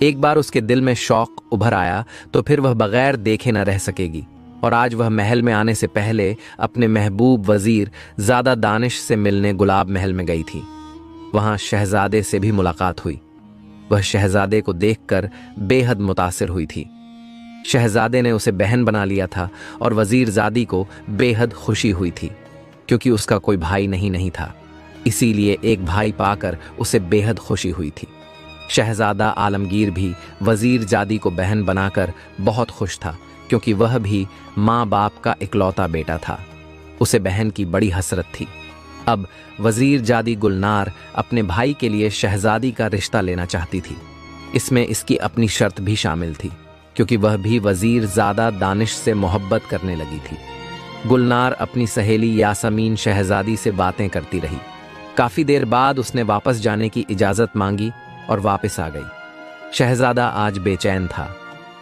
एक बार उसके दिल में शौक उभर आया तो फिर वह बगैर देखे न रह सकेगी, और आज वह महल में आने से पहले अपने महबूब वजीर ज़्यादा दानिश से मिलने गुलाब महल में गई थी। वहां शहजादे से भी मुलाकात हुई। वह शहजादे को देखकर बेहद मुतासिर हुई थी। शहजादे ने उसे बहन बना लिया था और वजीरजादी को बेहद खुशी हुई थी, क्योंकि उसका कोई भाई नहीं था। इसीलिए एक भाई पाकर उसे बेहद खुशी हुई थी। शहजादा आलमगीर भी वजीरजादी को बहन बनाकर बहुत खुश था, क्योंकि वह भी माँ बाप का इकलौता बेटा था। उसे बहन की बड़ी हसरत थी। अब वजीरजादी गुलनार अपने भाई के लिए शहजादी का रिश्ता लेना चाहती थी। इसमें इसकी अपनी शर्त भी शामिल थी, क्योंकि वह भी वजीर ज़्यादा दानिश से मोहब्बत करने लगी थी। गुलनार अपनी सहेली यासमीन शहजादी से बातें करती रही। काफ़ी देर बाद उसने वापस जाने की इजाज़त मांगी और वापस आ गई। शहजादा आज बेचैन था।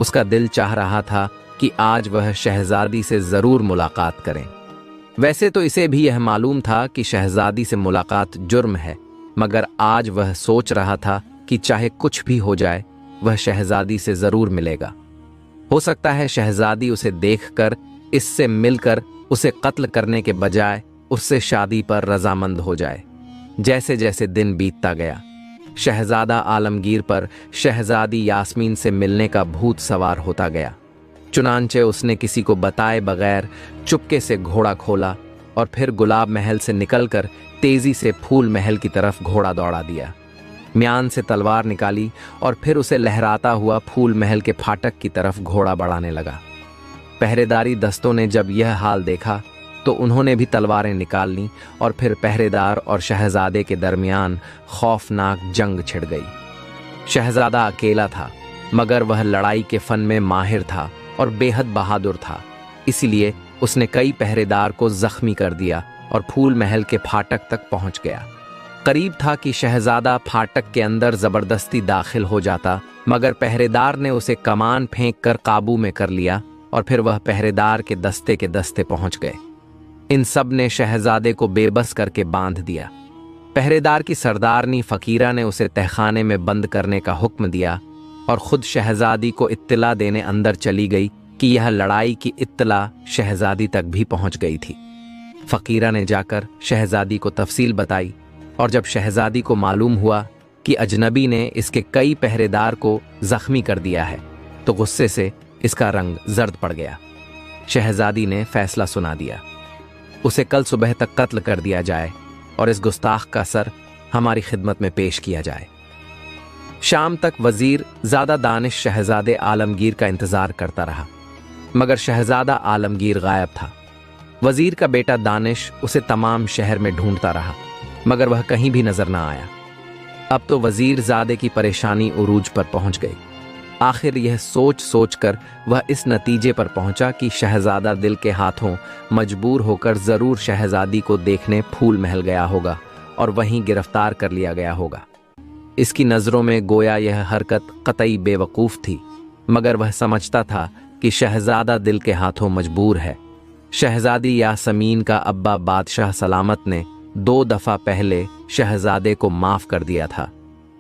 उसका दिल चाह रहा था कि आज वह शहजादी से ज़रूर मुलाकात करें। वैसे तो इसे भी यह मालूम था कि शहजादी से मुलाकात जुर्म है, मगर आज वह सोच रहा था कि चाहे कुछ भी हो जाए वह शहजादी से ज़रूर मिलेगा। हो सकता है शहजादी उसे देखकर, इससे मिलकर उसे कत्ल करने के बजाय उससे शादी पर रजामंद हो जाए। जैसे जैसे दिन बीतता गया, शहजादा आलमगीर पर शहजादी यास्मीन से मिलने का भूत सवार होता गया। चुनांचे उसने किसी को बताए बगैर चुपके से घोड़ा खोला और फिर गुलाब महल से निकलकर तेजी से फूल महल की तरफ घोड़ा दौड़ा दिया। म्यान से तलवार निकाली और फिर उसे लहराता हुआ फूल महल के फाटक की तरफ घोड़ा बढ़ाने लगा। पहरेदारी दस्तों ने जब यह हाल देखा तो उन्होंने भी तलवारें निकाल लीं और फिर पहरेदार और शहजादे के दरमियान खौफनाक जंग छिड़ गई। शहजादा अकेला था, मगर वह लड़ाई के फन में माहिर था और बेहद बहादुर था। इसलिए उसने कई पहरेदार को जख्मी कर दिया और फूल महल के फाटक तक पहुंच गया। करीब था कि शहजादा फाटक के अंदर जबरदस्ती दाखिल हो जाता, मगर पहरेदार ने उसे कमान फेंक कर काबू में कर लिया और फिर वह पहरेदार के दस्ते पहुंच गए। इन सब ने शहजादे को बेबस करके बांध दिया। पहरेदार की सरदारनी फकीरा ने उसे तहखाने में बंद करने का हुक्म दिया और खुद शहजादी को इत्तला देने अंदर चली गई कि यह लड़ाई की इत्तला शहजादी तक भी पहुंच गई थी। फकीरा ने जाकर शहजादी को तफसील बताई और जब शहजादी को मालूम हुआ कि अजनबी ने इसके कई पहरेदार को जख्मी कर दिया है तो गुस्से से इसका रंग जर्द पड़ गया। शहजादी ने फैसला सुना दिया, उसे कल सुबह तक कत्ल कर दिया जाए और इस गुस्ताख का सर हमारी खिदमत में पेश किया जाए। शाम तक वजीर ज़्यादा दानिश शहजादे आलमगीर का इंतजार करता रहा, मगर शहजादा आलमगीर गायब था। वजीर का बेटा दानिश उसे तमाम शहर में ढूंढता रहा, मगर वह कहीं भी नजर न आया। अब तो वजीर ज़ादे की परेशानी उरूज पर पहुंच गई। आखिर यह सोच सोच कर वह इस नतीजे पर पहुंचा कि शहजादा दिल के हाथों मजबूर होकर ज़रूर शहजादी को देखने फूल महल गया होगा और वहीं गिरफ्तार कर लिया गया होगा। इसकी नज़रों में गोया यह हरकत कतई बेवकूफ़ थी, मगर वह समझता था कि शहजादा दिल के हाथों मजबूर है। शहजादी यासमीन का अब्बा बादशाह सलामत ने 2 दफ़ा पहले शहजादे को माफ़ कर दिया था,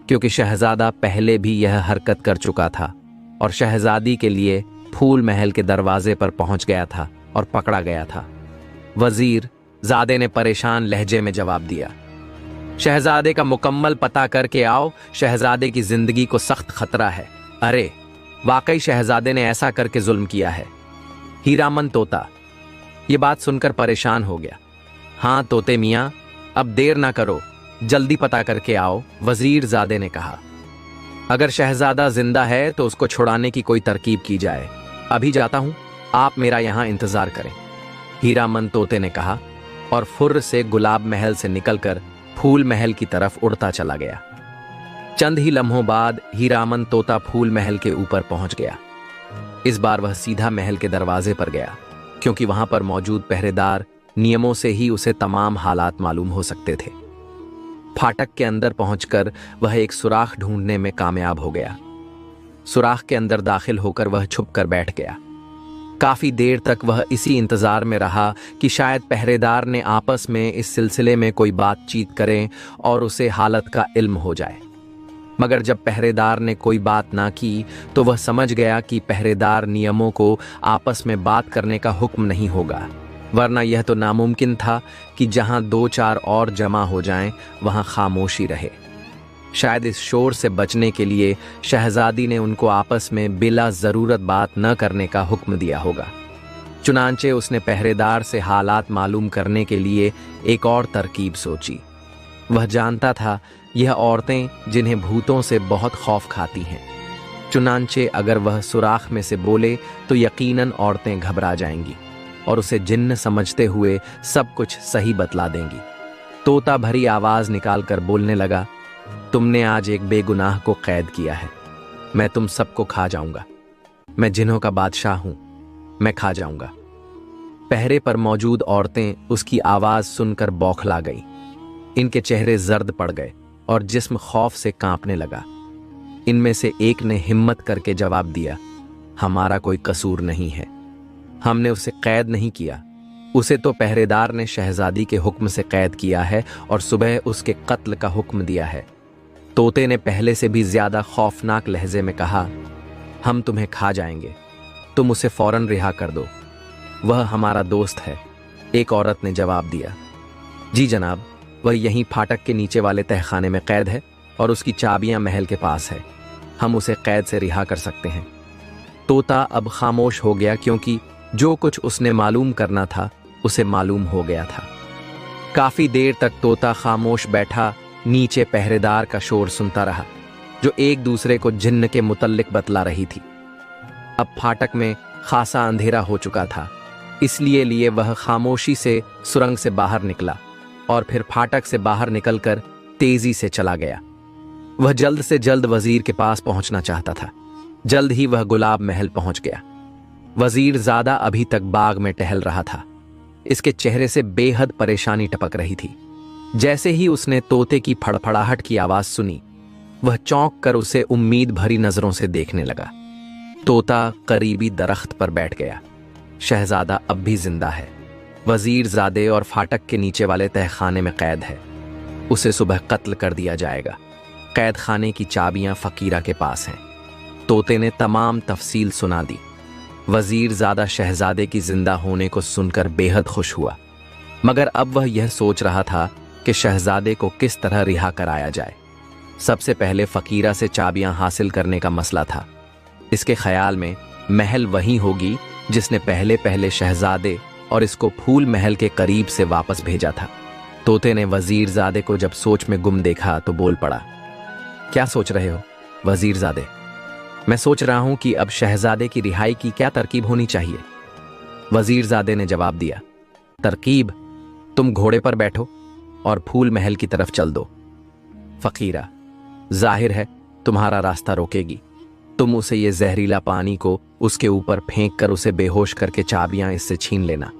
क्योंकि शहजादा पहले भी यह हरकत कर चुका था और शहजादी के लिए फूल महल के दरवाजे पर पहुंच गया था और पकड़ा गया था। वजीर ज़ादे ने परेशान लहजे में जवाब दिया, शहजादे का मुकम्मल पता करके आओ, शहजादे की जिंदगी को सख्त खतरा है। अरे वाकई शहजादे ने ऐसा करके जुल्म किया है। हीरामन तोता ये बात सुनकर परेशान हो गया। हाँ तोते मियाँ, अब देर ना करो, जल्दी पता करके आओ, वजीर ज़ादे ने कहा। अगर शहजादा जिंदा है तो उसको छुड़ाने की कोई तरकीब की जाए। अभी जाता हूँ, आप मेरा यहाँ इंतजार करें, हीरामन तोते ने कहा और फुर्र से गुलाब महल से निकलकर फूल महल की तरफ उड़ता चला गया। चंद ही लम्हों बाद हीरामन तोता फूल महल के ऊपर पहुंच गया। इस बार वह सीधा महल के दरवाजे पर गया, क्योंकि वहां पर मौजूद पहरेदार नियमों से ही उसे तमाम हालात मालूम हो सकते थे। फाटक के अंदर पहुंचकर वह एक सुराख ढूंढने में कामयाब हो गया। सुराख के अंदर दाखिल होकर वह छुप कर बैठ गया। काफी देर तक वह इसी इंतजार में रहा कि शायद पहरेदार ने आपस में इस सिलसिले में कोई बातचीत करें और उसे हालत का इल्म हो जाए। मगर जब पहरेदार ने कोई बात ना की तो वह समझ गया कि पहरेदार नियमों को आपस में बात करने का हुक्म नहीं होगा, वरना यह तो नामुमकिन था कि जहां दो चार और जमा हो जाएं वहां खामोशी रहे। शायद इस शोर से बचने के लिए शहजादी ने उनको आपस में बिला जरूरत बात न करने का हुक्म दिया होगा। चुनांचे उसने पहरेदार से हालात मालूम करने के लिए एक और तरकीब सोची। वह जानता था यह औरतें जिन्हें भूतों से बहुत खौफ खाती हैं। चुनांचे अगर वह सुराख में से बोले तो यकीनन औरतें घबरा जाएंगी और उसे जिन्न समझते हुए सब कुछ सही बतला देंगी। तोता भरी आवाज निकालकर बोलने लगा, तुमने आज एक बेगुनाह को कैद किया है। मैं तुम सबको खा जाऊंगा। मैं जिन्हों का बादशाह हूं, मैं खा जाऊंगा। पहरे पर मौजूद औरतें उसकी आवाज सुनकर बौखला गई। इनके चेहरे जर्द पड़ गए और जिस्म खौफ से कांपने लगा। इनमें से एक ने हिम्मत करके जवाब दिया, हमारा कोई कसूर नहीं है, हमने उसे कैद नहीं किया। उसे तो पहरेदार ने शहजादी के हुक्म से कैद किया है और सुबह उसके कत्ल का हुक्म दिया है। तोते ने पहले से भी ज्यादा खौफनाक लहजे में कहा, हम तुम्हें खा जाएंगे, तुम उसे फौरन रिहा कर दो, वह हमारा दोस्त है। एक औरत ने जवाब दिया, जी जनाब, वह यहीं फाटक के नीचे वाले तहखाने में कैद है और उसकी चाबियां महल के पास है, हम उसे कैद से रिहा कर सकते हैं। तोता अब खामोश हो गया क्योंकि जो कुछ उसने मालूम करना था उसे मालूम हो गया था। काफी देर तक तोता खामोश बैठा नीचे पहरेदार का शोर सुनता रहा, जो एक दूसरे को जिन्न के मुतल्लिक बतला रही थी। अब फाटक में खासा अंधेरा हो चुका था, इसलिए वह खामोशी से सुरंग से बाहर निकला और फिर फाटक से बाहर निकलकर तेजी से चला गया। वह जल्द से जल्द वजीर के पास पहुंचना चाहता था। जल्द ही वह गुलाब महल पहुंच गया। वजीर ज़्यादा अभी तक बाग में टहल रहा था। इसके चेहरे से बेहद परेशानी टपक रही थी। जैसे ही उसने तोते की फड़फड़ाहट की आवाज सुनी, वह चौंक कर उसे उम्मीद भरी नजरों से देखने लगा। तोता करीबी दरख्त पर बैठ गया। शहजादा अब भी जिंदा है। वजीर ज़ादे और फाटक के नीचे वाले तहखाने में कैद है। उसे सुबह कत्ल कर दिया जाएगा। कैद खाने की चाबियां फकीरा के पास हैं। तोते ने तमाम तफसील सुना दी। वजीर ज़ादा शहजादे की जिंदा होने को सुनकर बेहद खुश हुआ, मगर अब वह यह सोच रहा था कि शहजादे को किस तरह रिहा कराया जाए। सबसे पहले फकीरा से चाबियां हासिल करने का मसला था। इसके ख्याल में महल वही होगी जिसने पहले पहले शहजादे और इसको फूल महल के करीब से वापस भेजा था। तोते ने वजीर ज़ादे को जब सोच में गुम देखा तो बोल पड़ा, क्या सोच रहे हो वजीर ज़ादे? मैं सोच रहा हूं कि अब शहजादे की रिहाई की क्या तरकीब होनी चाहिए। वजीर ज़ादे ने जवाब दिया, तरकीब? तुम घोड़े पर बैठो और फूल महल की तरफ चल दो। फकीरा, जाहिर है तुम्हारा रास्ता रोकेगी। तुम उसे ये जहरीला पानी को उसके ऊपर फेंक कर उसे बेहोश करके चाबियां इससे छीन लेना।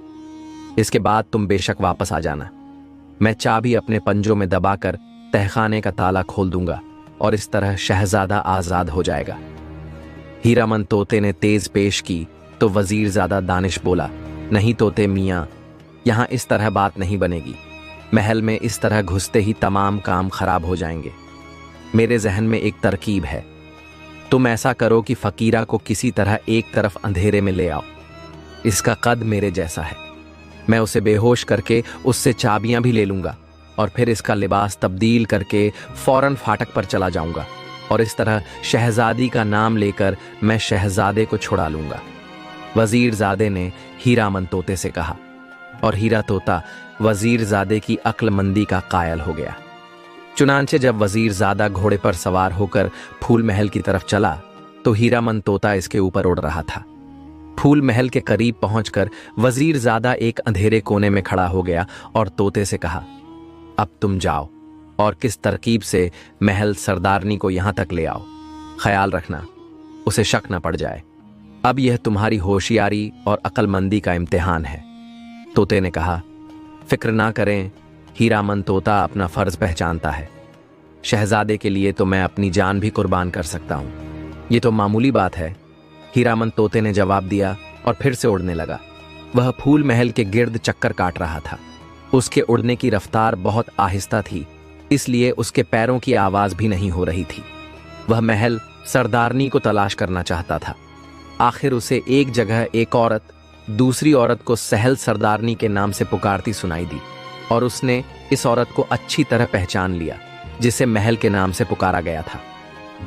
इसके बाद तुम बेशक वापस आ जाना। मैं चाबी अपने पंजों में दबाकर तहखाने का ताला खोल दूंगा और इस तरह शहजादा आजाद हो जाएगा। हीरामन तोते ने तेज पेश की तो वजीर ज़ादा दानिश बोला, नहीं तोते मियाँ, यहां इस तरह बात नहीं बनेगी। महल में इस तरह घुसते ही तमाम काम खराब हो जाएंगे। मेरे जहन में एक तरकीब है। तुम ऐसा करो कि फकीरा को किसी तरह एक तरफ अंधेरे में ले आओ। इसका कद मेरे जैसा है। मैं उसे बेहोश करके उससे चाबियां भी ले लूंगा और फिर इसका लिबास तब्दील करके फौरन फाटक पर चला जाऊंगा और इस तरह शहजादी का नाम लेकर मैं शहजादे को छुड़ा लूंगा। वजीर ज़ादे ने हीरामन तोते से कहा और हीरा तोता वजीर ज़ादे की अक्लमंदी का कायल हो गया। चुनांचे जब वजीर ज़ादा घोड़े पर सवार होकर फूल महल की तरफ चला तो हीरामन तोता इसके ऊपर उड़ रहा था। फूल महल के करीब पहुंचकर वजीर ज़ादा एक अंधेरे कोने में खड़ा हो गया और तोते से कहा, अब तुम जाओ और किस तरकीब से महल सरदारनी को यहां तक ले आओ। ख्याल रखना उसे शक न पड़ जाए। अब यह तुम्हारी होशियारी और अक्लमंदी का इम्तिहान है। तोते ने कहा, फिक्र ना करें, हीरामन तोता अपना फर्ज पहचानता है। शहजादे के लिए तो मैं अपनी जान भी कुर्बान कर सकता हूं। ये तो मामूली बात है, हीरामन तोते ने जवाब दिया और फिर से उड़ने लगा। वह फूल महल के गिर्द चक्कर काट रहा था। उसके उड़ने की रफ्तार बहुत आहिस्ता थी, इसलिए उसके पैरों की आवाज भी नहीं हो रही थी। वह महल सरदारनी को तलाश करना चाहता था। आखिर उसे एक जगह एक औरत दूसरी औरत को सहल सरदारनी के नाम से पुकारती सुनाई दी और उसने इस औरत को अच्छी तरह पहचान लिया, जिसे महल के नाम से पुकारा गया था।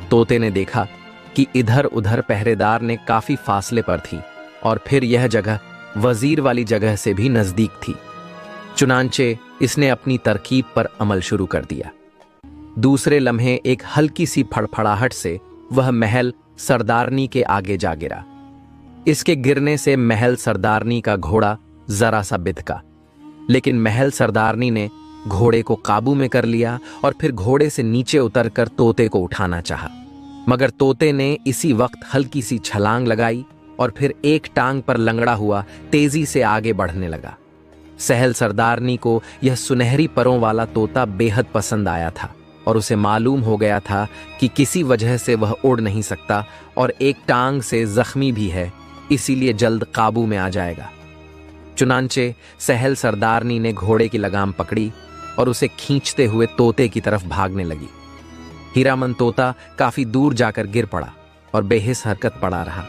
तोते ने देखा कि इधर उधर पहरेदार ने काफी फासले पर थी और फिर यह जगह वजीर वाली जगह से भी नजदीक थी। चुनांचे इसने अपनी तरकीब पर अमल शुरू कर दिया। दूसरे लम्हे एक हल्की सी फड़फड़ाहट से वह महल सरदारनी के आगे जा गिरा। इसके गिरने से महल सरदारनी का घोड़ा जरा सा बिदका, लेकिन महल सरदारनी ने घोड़े को काबू में कर लिया और फिर घोड़े से नीचे उतरकर तोते को उठाना चाहा, मगर तोते ने इसी वक्त हल्की सी छलांग लगाई और फिर एक टांग पर लंगड़ा हुआ तेजी से आगे बढ़ने लगा। सहल सरदारनी को यह सुनहरी परों वाला तोता बेहद पसंद आया था और उसे मालूम हो गया था कि किसी वजह से वह उड़ नहीं सकता और एक टांग से जख्मी भी है, इसीलिए जल्द काबू में आ जाएगा। चुनांचे सहल सरदारनी ने घोड़े की लगाम पकड़ी और उसे खींचते हुए तोते की तरफ भागने लगी। हीरामन तोता काफी दूर जाकर गिर पड़ा और बेहिस हरकत पड़ा रहा।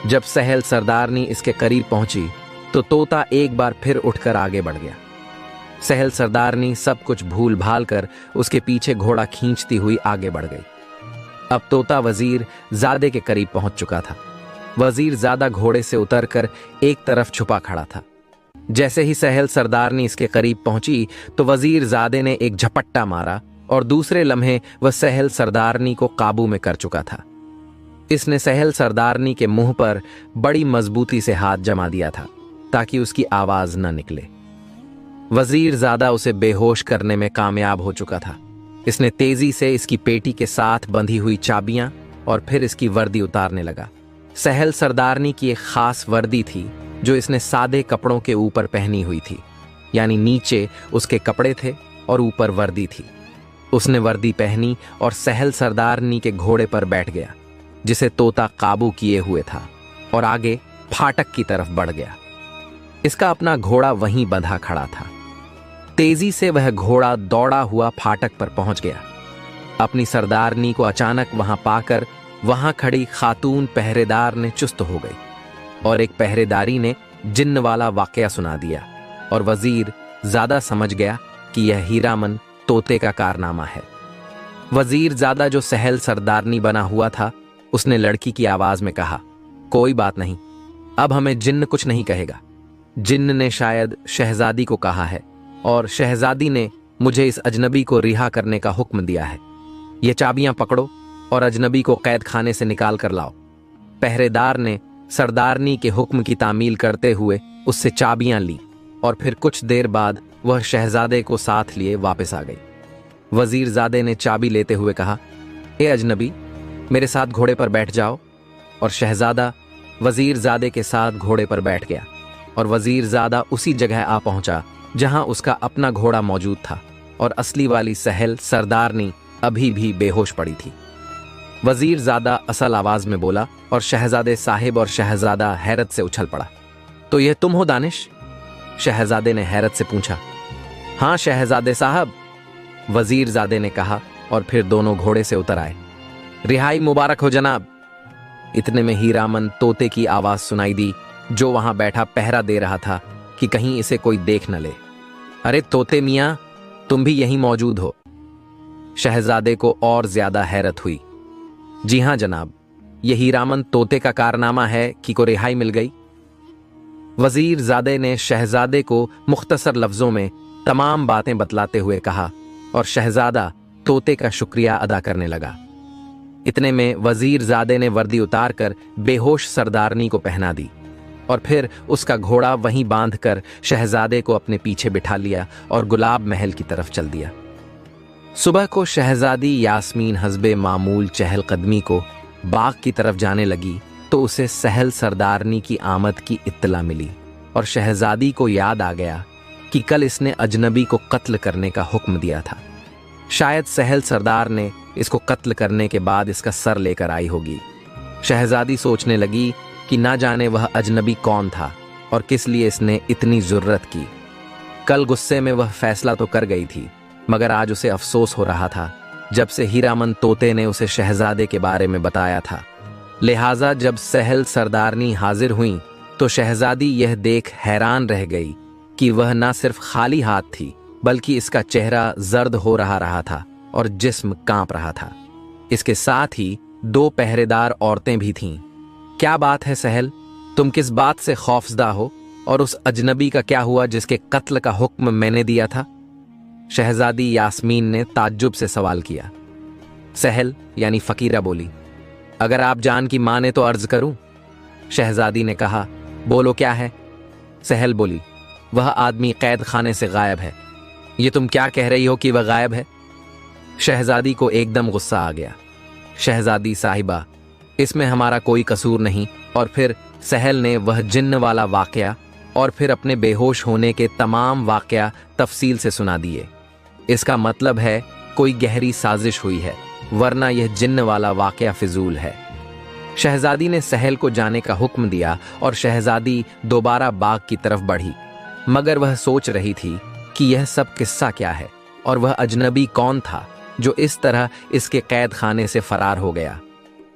जब सहल सरदारनी इसके करीब पहुंची तो तोता एक बार फिर उठकर आगे बढ़ गया। सहल सरदारनी सब कुछ भूल भाल कर उसके पीछे घोड़ा खींचती हुई आगे बढ़ गई। अब तोता वजीर जादे के करीब पहुंच चुका था। वजीर ज्यादा घोड़े से उतरकर एक तरफ छुपा खड़ा था। जैसे ही सहल सरदारनी इसके करीब पहुंची तो वजीर जादे ने एक झपट्टा मारा और दूसरे लम्हे वह सहल सरदारनी को काबू में कर चुका था। इसने सहल सरदारनी के मुंह पर बड़ी मजबूती से हाथ जमा दिया था ताकि उसकी आवाज न निकले। वजीर ज्यादा उसे बेहोश करने में कामयाब हो चुका था। इसने तेजी से इसकी पेटी के साथ बंधी हुई चाबियां और फिर इसकी वर्दी उतारने लगा। सहल सरदारनी की एक खास वर्दी थी जो इसने सादे कपड़ों के ऊपर पहनी हुई थी, यानी नीचे उसके कपड़े थे और ऊपर वर्दी थी। उसने वर्दी पहनी और सहल सरदारनी के घोड़े पर बैठ गया, जिसे तोता काबू किए हुए था, और आगे फाटक की तरफ बढ़ गया। इसका अपना घोड़ा वहीं बंधा खड़ा था। तेजी से वह घोड़ा दौड़ा हुआ फाटक पर पहुंच गया। अपनी सरदारनी को अचानक वहां पाकर वहां खड़ी खातून पहरेदार ने चुस्त हो गई और एक पहरेदारी ने जिन्न वाला वाकया सुना दिया और वजीर ज्यादा समझ गया कि यह हीरामन तोते का कारनामा है। वजीर ज्यादा जो सहल सरदारनी बना हुआ था, उसने लड़की की आवाज में कहा, कोई बात नहीं, अब हमें जिन्न कुछ नहीं कहेगा। जिन्न ने शायद शहजादी को कहा है और शहजादी ने मुझे इस अजनबी को रिहा करने का हुक्म दिया है। ये चाबियां पकड़ो और अजनबी को कैद खाने से निकाल कर लाओ। पहरेदार ने सरदारनी के हुक्म की तामील करते हुए उससे चाबियां ली और फिर कुछ देर बाद वह शहजादे को साथ लिए वापस आ गई। वजीरजादे ने चाबी लेते हुए कहा, ए अजनबी, मेरे साथ घोड़े पर बैठ जाओ। और शहजादा वजीरजादे के साथ घोड़े पर बैठ गया और वजीरजादा उसी जगह आ पहुंचा जहां उसका अपना घोड़ा मौजूद था और असली वाली सहल सरदारनी अभी भी बेहोश पड़ी थी। वजीरजादा असल आवाज में बोला और शहजादे साहिब और शहजादा हैरत से उछल पड़ा। तो यह तुम हो दानिश? शहजादे ने हैरत से पूछा। हाँ शहजादे साहब, वजीरजादे ने कहा और फिर दोनों घोड़े से उतर आए। रिहाई मुबारक हो जनाब। इतने में हीरामन तोते की आवाज सुनाई दी, जो वहां बैठा पहरा दे रहा था कि कहीं इसे कोई देख न ले। अरे तोते मियां, तुम भी यहीं मौजूद हो? शहजादे को और ज्यादा हैरत हुई। जी हां जनाब, यह हीरामन तोते का कारनामा है कि को रिहाई मिल गई। वजीरजादे ने शहजादे को मुख्तसर लफ्जों में तमाम बातें बतलाते हुए कहा और शहजादा तोते का शुक्रिया अदा करने लगा। इतने में वजीरजादे ने वर्दी उतारकर बेहोश सरदारनी को पहना दी और फिर उसका घोड़ा वहीं बांधकर शहजादे को अपने पीछे बिठा लिया और गुलाब महल की तरफ चल दिया। सुबह को शहजादी यास्मीन हस्बे मामूल चहलकदमी को बाग की तरफ जाने लगी तो उसे सहल सरदारनी की आमद की इत्तला मिली और शहजादी को याद आ गया कि कल इसने अजनबी को कत्ल करने का हुक्म दिया था। शायद सहल सरदार ने इसको कत्ल करने के बाद इसका सर लेकर आई होगी। शहजादी सोचने लगी कि ना जाने वह अजनबी कौन था और किस लिए इसने इतनी जुर्रत की। कल गुस्से में वह फैसला तो कर गई थी, मगर आज उसे अफसोस हो रहा था जब से हीरामन तोते ने उसे शहजादे के बारे में बताया था। लिहाजा जब सहल सरदारनी हाजिर हुई तो शहजादी यह देख हैरान रह गई कि वह न सिर्फ खाली हाथ थी, बल्कि इसका चेहरा जर्द हो रहा था और जिस्म कांप रहा था। इसके साथ ही 2 पहरेदार औरतें भी थीं। क्या बात है सहल, तुम किस बात से खौफजदा हो, और उस अजनबी का क्या हुआ जिसके कत्ल का हुक्म मैंने दिया था? शहजादी यास्मीन ने ताज्जुब से सवाल किया। सहल यानी फकीरा बोली, अगर आप जान की माने तो अर्ज करूं। शहजादी ने कहा, बोलो क्या है? सहल बोली, वह आदमी कैद खाने से गायब है। ये तुम क्या कह रही हो कि वह गायब है? शहजादी को एकदम गुस्सा आ गया। शहजादी साहिबा, इसमें हमारा कोई कसूर नहीं। और फिर सहल ने वह जिन्न वाला वाकया और फिर अपने बेहोश होने के तमाम वाकया तफसील से सुना दिए। इसका मतलब है कोई गहरी साजिश हुई है, वरना यह जिन्न वाला वाकया फिजूल है। शहजादी ने सहल को जाने का हुक्म दिया और शहजादी दोबारा बाग की तरफ बढ़ी, मगर वह सोच रही थी कि यह सब किस्सा क्या है और वह अजनबी कौन था जो इस तरह इसके कैद खाने से फरार हो गया।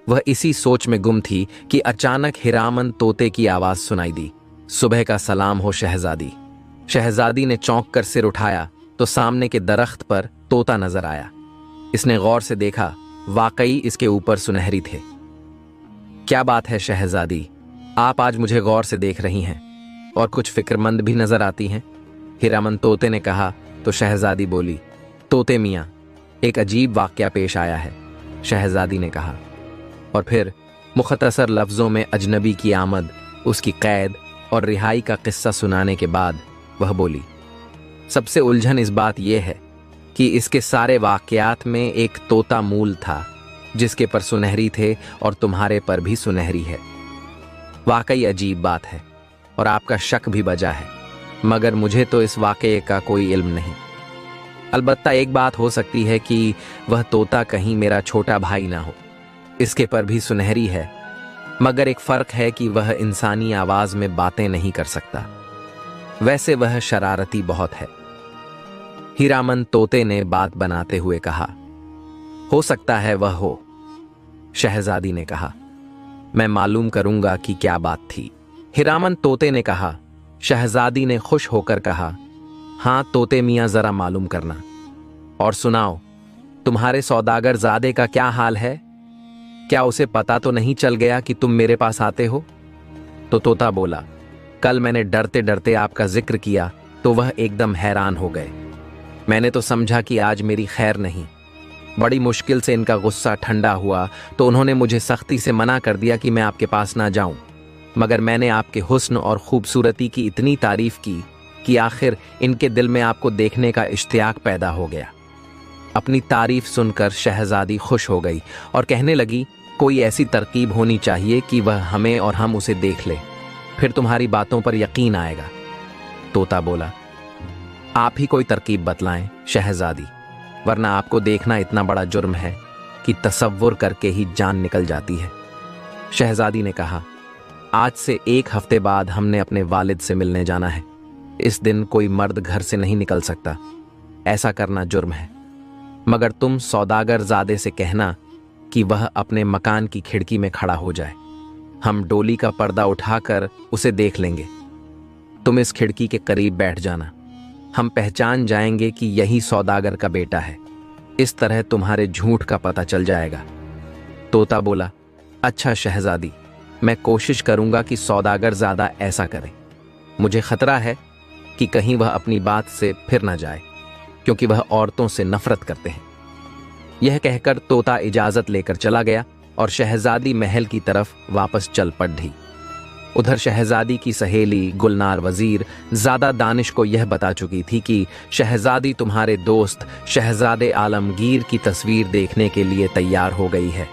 वह इसी सोच में गुम थी कि अचानक हीरामन तोते की आवाज सुनाई दी, सुबह का सलाम हो शहजादी। शहजादी ने चौंक कर सिर उठाया तो सामने के दरख्त पर तोता नजर आया। इसने गौर से देखा, वाकई इसके ऊपर सुनहरी थे। क्या बात है शहजादी, आप आज मुझे गौर से देख रही हैं और कुछ फिक्रमंद भी नजर आती हैं। हीरामन तोते ने कहा तो शहजादी बोली, तोते मियाँ, एक अजीब वाकया पेश आया है। शहजादी ने कहा और फिर मुख्तसर लफ्ज़ों में अजनबी की आमद, उसकी कैद और रिहाई का किस्सा सुनाने के बाद वह बोली, सबसे उलझन इस बात यह है कि इसके सारे वाकयात में एक तोता मूल था जिसके पर सुनहरी थे और तुम्हारे पर भी सुनहरी है। वाकई अजीब बात है और आपका शक भी बजा है, मगर मुझे तो इस वाकये का कोई इल्म नहीं। अलबत्ता एक बात हो सकती है कि वह तोता कहीं मेरा छोटा भाई ना हो। इसके पर भी सुनहरी है, मगर एक फर्क है कि वह इंसानी आवाज में बातें नहीं कर सकता। वैसे वह शरारती बहुत है। हीरामन तोते ने बात बनाते हुए कहा, हो सकता है वह हो। शहजादी ने कहा, मैं मालूम करूंगा कि क्या बात थी। हीरामन तोते ने कहा। शहजादी ने खुश होकर कहा, हाँ तोते मियाँ, जरा मालूम करना और सुनाओ, तुम्हारे सौदागर ज़ादे का क्या हाल है? क्या उसे पता तो नहीं चल गया कि तुम मेरे पास आते हो? तो तोता बोला, कल मैंने डरते डरते आपका जिक्र किया तो वह एकदम हैरान हो गए। मैंने तो समझा कि आज मेरी खैर नहीं। बड़ी मुश्किल से इनका गुस्सा ठंडा हुआ तो उन्होंने मुझे सख्ती से मना कर दिया कि मैं आपके पास ना जाऊं, मगर मैंने आपके हुस्न और खूबसूरती की इतनी तारीफ की कि आखिर इनके दिल में आपको देखने का इश्तियाक पैदा हो गया। अपनी तारीफ सुनकर शहजादी खुश हो गई और कहने लगी, कोई ऐसी तरकीब होनी चाहिए कि वह हमें और हम उसे देख ले, फिर तुम्हारी बातों पर यकीन आएगा। तोता बोला, आप ही कोई तरकीब बतलाएं शहजादी, वरना आपको देखना इतना बड़ा जुर्म है कि तसव्वुर करके ही जान निकल जाती है। शहजादी ने कहा, आज से 1 हफ्ते बाद हमने अपने वालिद से मिलने जाना है। इस दिन कोई मर्द घर से नहीं निकल सकता, ऐसा करना जुर्म है। मगर तुम सौदागर ज़ादे से कहना कि वह अपने मकान की खिड़की में खड़ा हो जाए। हम डोली का पर्दा उठाकर उसे देख लेंगे। तुम इस खिड़की के करीब बैठ जाना, हम पहचान जाएंगे कि यही सौदागर का बेटा है। इस तरह तुम्हारे झूठ का पता चल जाएगा। तोता बोला, अच्छा शहजादी, मैं कोशिश करूंगा कि सौदागर ज़्यादा ऐसा करे। मुझे खतरा है कि कहीं वह अपनी बात से फिर न जाए, क्योंकि वह औरतों से नफरत करते हैं। यह कहकर तोता इजाजत लेकर चला गया और शहजादी महल की तरफ वापस चल पड़ी। उधर शहजादी की सहेली गुलनार वजीर ज्यादा दानिश को यह बता चुकी थी कि शहजादी तुम्हारे दोस्त शहजादे आलमगीर की तस्वीर देखने के लिए तैयार हो गई है।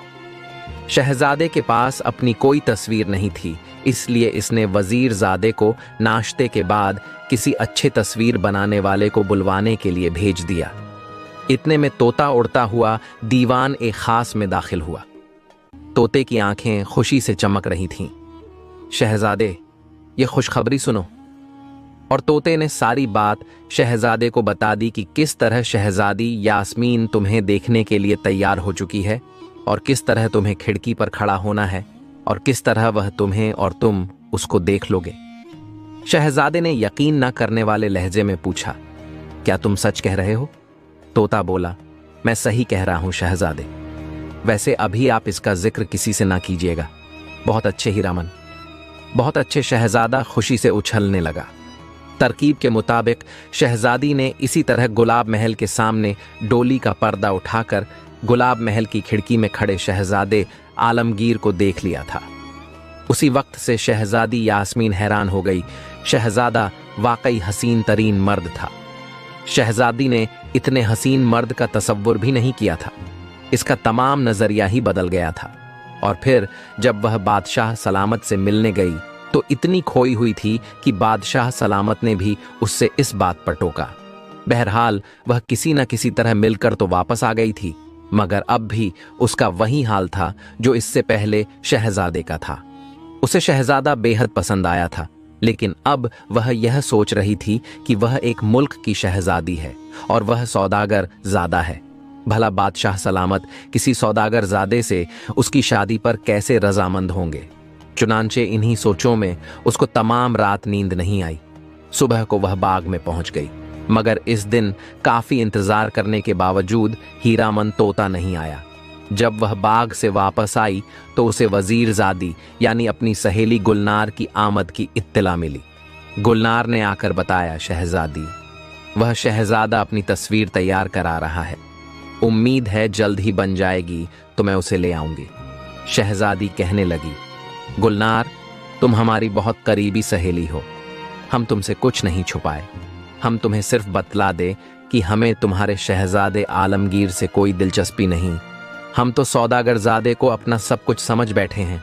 शहजादे के पास अपनी कोई तस्वीर नहीं थी, इसलिए इसने वजीर ज़ादे को नाश्ते के बाद किसी अच्छे तस्वीर बनाने वाले को बुलवाने के लिए भेज दिया। इतने में तोता उड़ता हुआ दीवान एक खास में दाखिल हुआ। तोते की आंखें खुशी से चमक रही थीं। शहजादे, ये खुशखबरी सुनो। और तोते ने सारी बात शहजादे को बता दी कि किस तरह शहजादी यास्मीन तुम्हें देखने के लिए तैयार हो चुकी है और किस तरह तुम्हें खिड़की पर खड़ा होना है और किस तरह वह तुम्हें और तुम उसको देख लोगे। शहजादे ने यकीन न करने वाले लहजे में पूछा, क्या तुम सच कह रहे हो? तोता बोला, मैं सही कह रहा हूं शहजादे। वैसे अभी आप इसका जिक्र किसी से ना कीजिएगा। बहुत अच्छे हीरामन, बहुत अच्छे। शहजादा खुशी से उछलने लगा। तरकीब के मुताबिक शहजादी ने इसी तरह गुलाब महल के सामने डोली का पर्दा उठाकर गुलाब महल की खिड़की में खड़े शहजादे आलमगीर को देख लिया था। उसी वक्त से शहजादी यास्मीन हैरान हो गई। शहजादा वाकई हसीन तरीन मर्द था। शहजादी ने इतने हसीन मर्द का तसव्वुर भी नहीं किया था। इसका तमाम नजरिया ही बदल गया था। और फिर जब वह बादशाह सलामत से मिलने गई तो इतनी खोई हुई थी कि बादशाह सलामत ने भी उससे इस बात पर टोका। बहरहाल वह किसी न किसी तरह मिलकर तो वापस आ गई थी, मगर अब भी उसका वही हाल था जो इससे पहले शहजादे का था। उसे शहजादा बेहद पसंद आया था, लेकिन अब वह यह सोच रही थी कि वह एक मुल्क की शहजादी है और वह सौदागर ज़ादा है। भला बादशाह सलामत किसी सौदागर ज़ादे से उसकी शादी पर कैसे रजामंद होंगे। चुनांचे इन्हीं सोचों में उसको तमाम रात नींद नहीं आई। सुबह को वह बाग में पहुंच गई, मगर इस दिन काफी इंतजार करने के बावजूद हीरामन तोता नहीं आया। जब वह बाग से वापस आई तो उसे वजीरजादी यानी अपनी सहेली गुलनार की आमद की इत्तला मिली। गुलनार ने आकर बताया, शहजादी, वह शहजादा अपनी तस्वीर तैयार करा रहा है। उम्मीद है जल्द ही बन जाएगी तो मैं उसे ले आऊंगी। शहजादी कहने लगी, गुलनार, तुम हमारी बहुत करीबी सहेली हो। हम तुमसे कुछ नहीं छुपाए। हम तुम्हें सिर्फ बतला दे कि हमें तुम्हारे शहजादे आलमगीर से कोई दिलचस्पी नहीं। हम तो सौदागरजादे को अपना सब कुछ समझ बैठे हैं।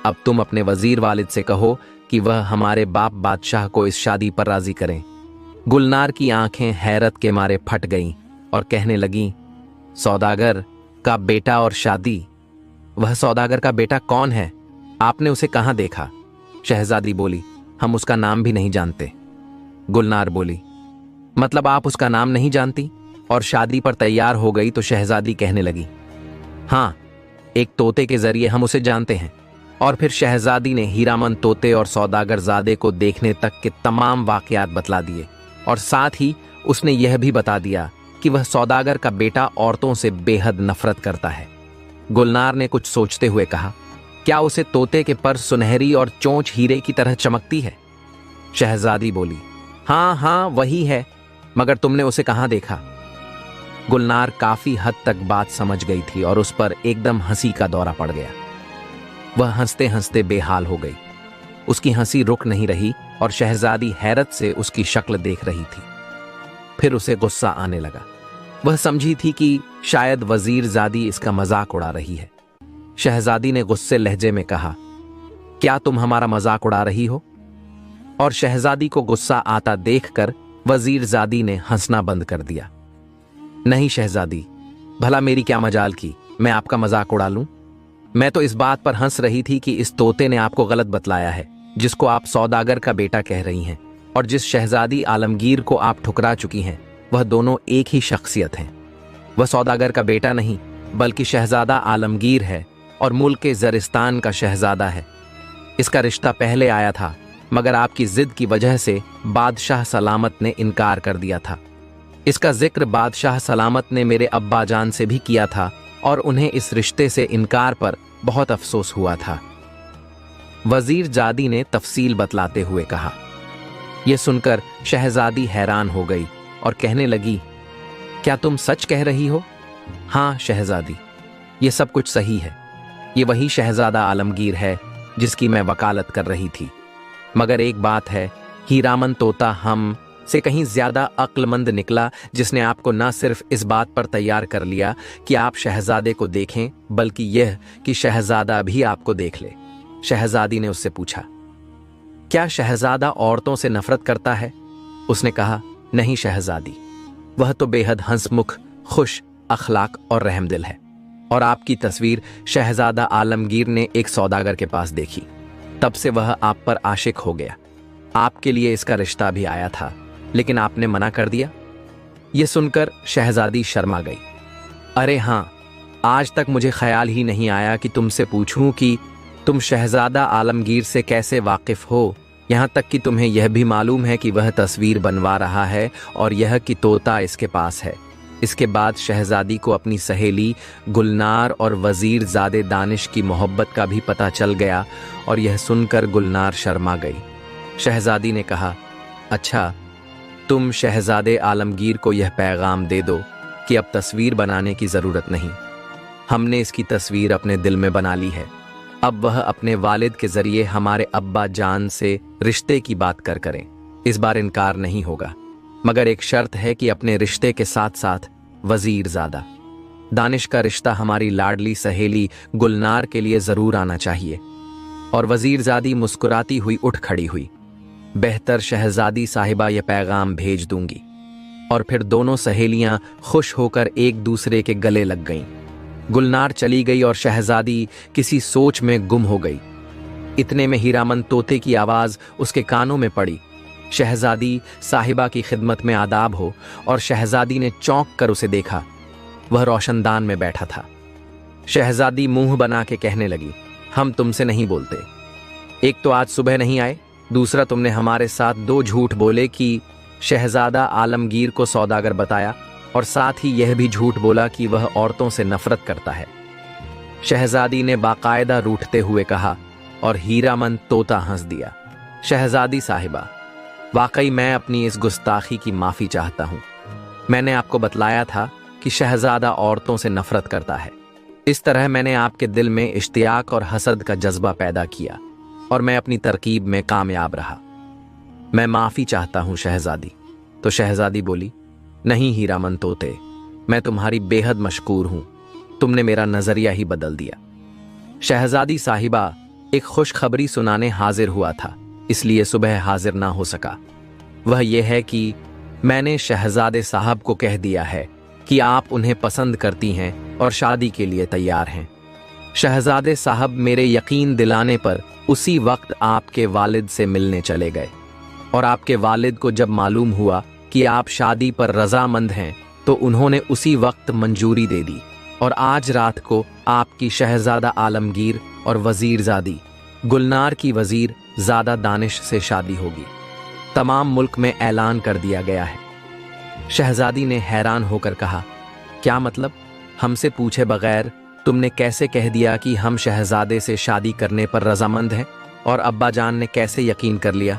अब तुम अपने वजीर वालिद से कहो कि वह हमारे बाप बादशाह को इस शादी पर राजी करें। गुलनार की आंखें हैरत के मारे फट गईं और कहने लगीं, सौदागर का बेटा और शादी? वह सौदागर का बेटा कौन है? आपने उसे कहां देखा? शहजादी बोली, हम उसका नाम भी नहीं जानते। गुलनार बोली, मतलब आप उसका नाम नहीं जानती और शादी पर तैयार हो गई? तो शहजादी कहने लगी, हाँ, एक तोते के जरिए हम उसे जानते हैं। और फिर शहजादी ने हीरामन तोते और सौदागरजादे को देखने तक के तमाम वाकयात बतला दिए और साथ ही उसने यह भी बता दिया कि वह सौदागर का बेटा औरतों से बेहद नफरत करता है। गुलनार ने कुछ सोचते हुए कहा, क्या उसे तोते के पर सुनहरी और चोंच हीरे की तरह चमकती है? शहजादी बोली, हाँ हाँ वही है, मगर तुमने उसे कहां देखा? गुलनार काफी हद तक बात समझ गई थी और उस पर एकदम हंसी का दौरा पड़ गया। वह हंसते हंसते बेहाल हो गई। उसकी हंसी रुक नहीं रही और शहजादी हैरत से उसकी शक्ल देख रही थी। फिर उसे गुस्सा आने लगा। वह समझी थी कि शायद वजीरजादी इसका मजाक उड़ा रही है। शहजादी ने गुस्से लहजे में कहा, क्या तुम हमारा मजाक उड़ा रही हो? और शहजादी को गुस्सा आता देखकर वजीरजादी ने हंसना बंद कर दिया। नहीं शहजादी, भला मेरी क्या मजाल की, मैं आपका मजाक उड़ा लूं? मैं तो इस बात पर हंस रही थी कि इस तोते ने आपको गलत बतलाया है, जिसको आप सौदागर का बेटा कह रही हैं, और जिस शहजादी आलमगीर को आप ठुकरा चुकी हैं, वह दोनों एक ही शख्सियत हैं। वह सौदागर का बेटा नहीं बल्कि शहजादा आलमगीर है और मुल्क के जरिस्तान का शहजादा है। इसका रिश्ता पहले आया था, मगर आपकी जिद की वजह से बादशाह सलामत ने इनकार कर दिया था। इसका जिक्र बादशाह सलामत ने मेरे अब्बा जान से भी किया था और उन्हें इस रिश्ते से इनकार पर बहुत अफसोस हुआ था। वजीर जादी ने तफसील बतलाते हुए कहा। यह सुनकर शहजादी हैरान हो गई और कहने लगी, क्या तुम सच कह रही हो? हाँ शहजादी, ये सब कुछ सही है। ये वही शहजादा आलमगीर है जिसकी मैं वकालत कर रही थी। मगर एक बात है, हीरामन तोता हम से कहीं ज्यादा अक्लमंद निकला, जिसने आपको न सिर्फ इस बात पर तैयार कर लिया कि आप शहजादे को देखें, बल्कि यह कि शहजादा भी आपको देख ले। शहजादी ने उससे पूछा, क्या शहजादा औरतों से नफरत करता है? उसने कहा, नहीं शहजादी, वह तो बेहद हंसमुख, खुश अखलाक और रहमदिल है। और आपकी तस्वीर शहजादा आलमगीर ने एक सौदागर के पास देखी, तब से वह आप पर आशिक हो गया। आपके लिए इसका रिश्ता भी आया था, लेकिन आपने मना कर दिया। यह सुनकर शहजादी शर्मा गई। अरे हाँ, आज तक मुझे ख्याल ही नहीं आया कि तुमसे पूछूं कि तुम शहजादा आलमगीर से कैसे वाकिफ हो, यहाँ तक कि तुम्हें यह भी मालूम है कि वह तस्वीर बनवा रहा है और यह कि तोता इसके पास है। इसके बाद शहजादी को अपनी सहेली गुलनार और वजीर ज़ादे दानिश की मोहब्बत का भी पता चल गया और यह सुनकर गुलनार शर्मा गई। शहजादी ने कहा, अच्छा, तुम शहजादे आलमगीर को यह पैगाम दे दो कि अब तस्वीर बनाने की ज़रूरत नहीं। हमने इसकी तस्वीर अपने दिल में बना ली है। अब वह अपने वालिद के ज़रिए हमारे अब्बा जान से रिश्ते की बात करें। इस बार इनकार नहीं होगा, मगर एक शर्त है कि अपने रिश्ते के साथ साथ वजीर ज़ादा दानिश का रिश्ता हमारी लाडली सहेली गुलनार के लिए ज़रूर आना चाहिए। और वजीर ज़ादी मुस्कुराती हुई उठ खड़ी हुई। बेहतर शहजादी साहिबा यह पैगाम भेज दूंगी। और फिर दोनों सहेलियां खुश होकर एक दूसरे के गले लग गईं। गुलनार चली गई और शहजादी किसी सोच में गुम हो गई। इतने में हीरामन तोते की आवाज उसके कानों में पड़ी। शहजादी साहिबा की खिदमत में आदाब हो। और शहजादी ने चौंक कर उसे देखा। वह रोशनदान में बैठा था। शहजादी मुंह बना के कहने लगी, हम तुमसे नहीं बोलते। एक तो आज सुबह नहीं आए, दूसरा तुमने हमारे साथ 2 झूठ बोले कि शहजादा आलमगीर को सौदागर बताया, और साथ ही यह भी झूठ बोला कि वह औरतों से नफरत करता है। शहजादी ने बाकायदा रूठते हुए कहा और हीरामन तोता हंस दिया। शहजादी साहिबा, वाकई मैं अपनी इस गुस्ताखी की माफी चाहता हूं। मैंने आपको बतलाया था कि शहजादा औरतों से नफरत करता है। इस तरह मैंने आपके दिल में इश्तियाक और हसद का जज्बा पैदा किया और मैं अपनी तरकीब में कामयाब रहा। मैं माफी चाहता हूं शहजादी। तो शहजादी बोली, नहीं हीरामन तोते, मैं तुम्हारी बेहद मशकूर हूं। तुमने मेरा नजरिया ही बदल दिया। शहजादी साहिबा एक खुशखबरी सुनाने हाजिर हुआ था, इसलिए सुबह हाजिर ना हो सका। वह यह है कि मैंने शहजादे साहब को कह दिया है कि आप उन्हें पसंद करती हैं और शादी के लिए तैयार हैं। शहजादे साहब मेरे यकीन दिलाने पर उसी वक्त आपके वालिद से मिलने चले गए। और आपके वालिद को जब मालूम हुआ कि आप शादी पर रजामंद हैं, तो उन्होंने उसी वक्त मंजूरी दे दी। और आज रात को आपकी शहजादा आलमगीर और वजीर ज़ादी गुलनार की वजीर ज़ादा दानिश से शादी होगी। तमाम मुल्क में ऐलान कर दिया गया है। शहजादी ने हैरान होकर कहा, क्या मतलब? हमसे पूछे बगैर तुमने कैसे कह दिया कि हम शहजादे से शादी करने पर रजामंद हैं? और अब्बा जान ने कैसे यकीन कर लिया?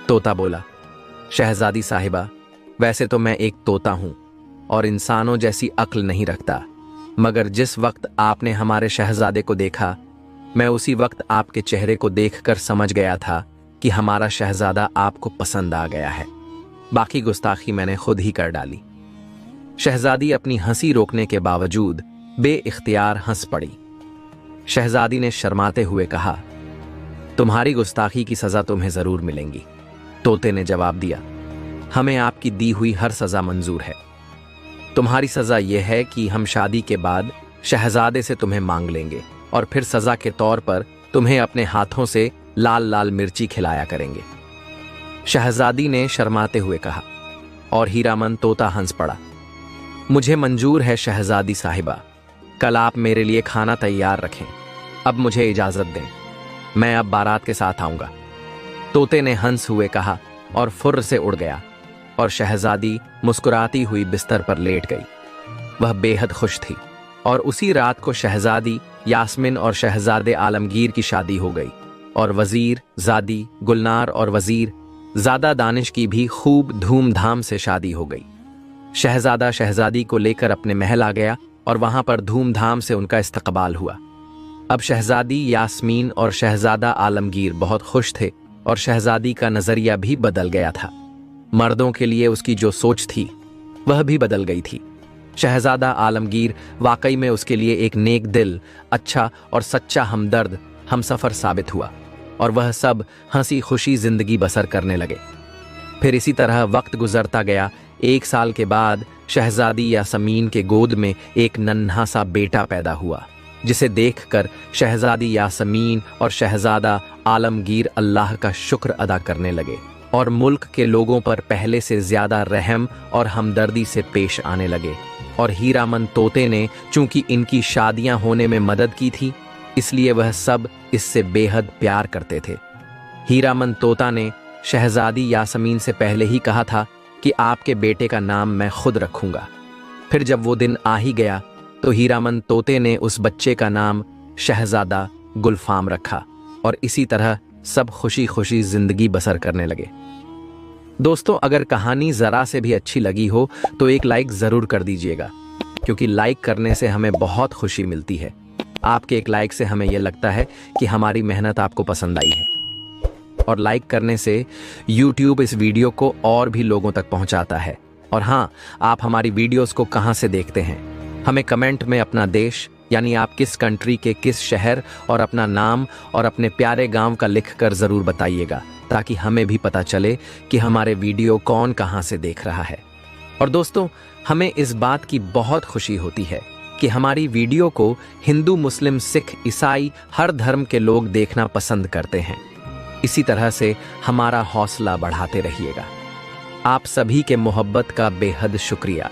तोता बोला, शहजादी साहिबा, वैसे तो मैं एक तोता हूं और इंसानों जैसी अक्ल नहीं रखता, मगर जिस वक्त आपने हमारे शहजादे को देखा, मैं उसी वक्त आपके चेहरे को देखकर समझ गया था कि हमारा शहजादा आपको पसंद आ गया है। बाकी गुस्ताखी मैंने खुद ही कर डाली। शहजादी अपनी हंसी रोकने के बावजूद बेइख्तियार हंस पड़ी। शहजादी ने शर्माते हुए कहा, तुम्हारी गुस्ताखी की सजा तुम्हें जरूर मिलेगी। तोते ने जवाब दिया, हमें आपकी दी हुई हर सजा मंजूर है। तुम्हारी सजा यह है कि हम शादी के बाद शहजादे से तुम्हें मांग लेंगे और फिर सजा के तौर पर तुम्हें अपने हाथों से लाल लाल मिर्ची खिलाया करेंगे। शहजादी ने शर्माते हुए कहा। और हीरामन तोता हंस पड़ा। मुझे मंजूर है शहजादी साहिबा, कल आप मेरे लिए खाना तैयार रखें। अब मुझे इजाजत दें, मैं अब बारात के साथ आऊंगा। तोते ने हंस हुए कहा और फुर्र से उड़ गया। और शहजादी मुस्कुराती हुई बिस्तर पर लेट गई। वह बेहद खुश थी। और उसी रात को शहजादी यास्मिन और शहजादे आलमगीर की शादी हो गई। और वजीर ज़ादी गुलनार और वजीर ज़ादा दानिश की भी खूब धूमधाम से शादी हो गई। शहजादा शहजादी को लेकर अपने महल आ गया और वहां पर धूमधाम से उनका इस्तकबाल हुआ। अब शहजादी यास्मीन और शहजादा आलमगीर बहुत खुश थे और शहजादी का नजरिया भी बदल गया था। मर्दों के लिए उसकी जो सोच थी वह भी बदल गई थी। शहजादा आलमगीर वाकई में उसके लिए एक नेक दिल, अच्छा और सच्चा हमदर्द हमसफर साबित हुआ और वह सब हंसी खुशी जिंदगी बसर करने लगे। फिर इसी तरह वक्त गुजरता गया। 1 साल के बाद शहजादी यासमीन के गोद में एक नन्हा सा बेटा पैदा हुआ, जिसे देखकर शहजादी यासमीन और शहजादा आलमगीर अल्लाह का शुक्र अदा करने लगे और मुल्क के लोगों पर पहले से ज्यादा रहम और हमदर्दी से पेश आने लगे। और हीरामन तोते ने चूंकि इनकी शादियां होने में मदद की थी, इसलिए वह सब इससे बेहद प्यार करते थे। हीरामन तोता ने शहजादी यासमीन से पहले ही कहा था कि आपके बेटे का नाम मैं खुद रखूंगा। फिर जब वो दिन आ ही गया तो हीरामन तोते ने उस बच्चे का नाम शहजादा गुलफाम रखा और इसी तरह सब खुशी खुशी जिंदगी बसर करने लगे। दोस्तों, अगर कहानी जरा से भी अच्छी लगी हो तो एक लाइक जरूर कर दीजिएगा, क्योंकि लाइक करने से हमें बहुत खुशी मिलती है। आपके एक लाइक से हमें यह लगता है कि हमारी मेहनत आपको पसंद आई है, और लाइक करने से YouTube इस वीडियो को और भी लोगों तक पहुंचाता है। और हाँ, आप हमारी वीडियोस को कहां से देखते हैं, हमें कमेंट में अपना देश यानी आप किस कंट्री के किस शहर और अपना नाम और अपने प्यारे गांव का लिखकर जरूर बताइएगा, ताकि हमें भी पता चले कि हमारे वीडियो कौन कहां से देख रहा है। और दोस्तों, हमें इस बात की बहुत खुशी होती है कि हमारी वीडियो को हिंदू, मुस्लिम, सिख, ईसाई हर धर्म के लोग देखना पसंद करते हैं। इसी तरह से हमारा हौसला बढ़ाते रहिएगा। आप सभी के मोहब्बत का बेहद शुक्रिया।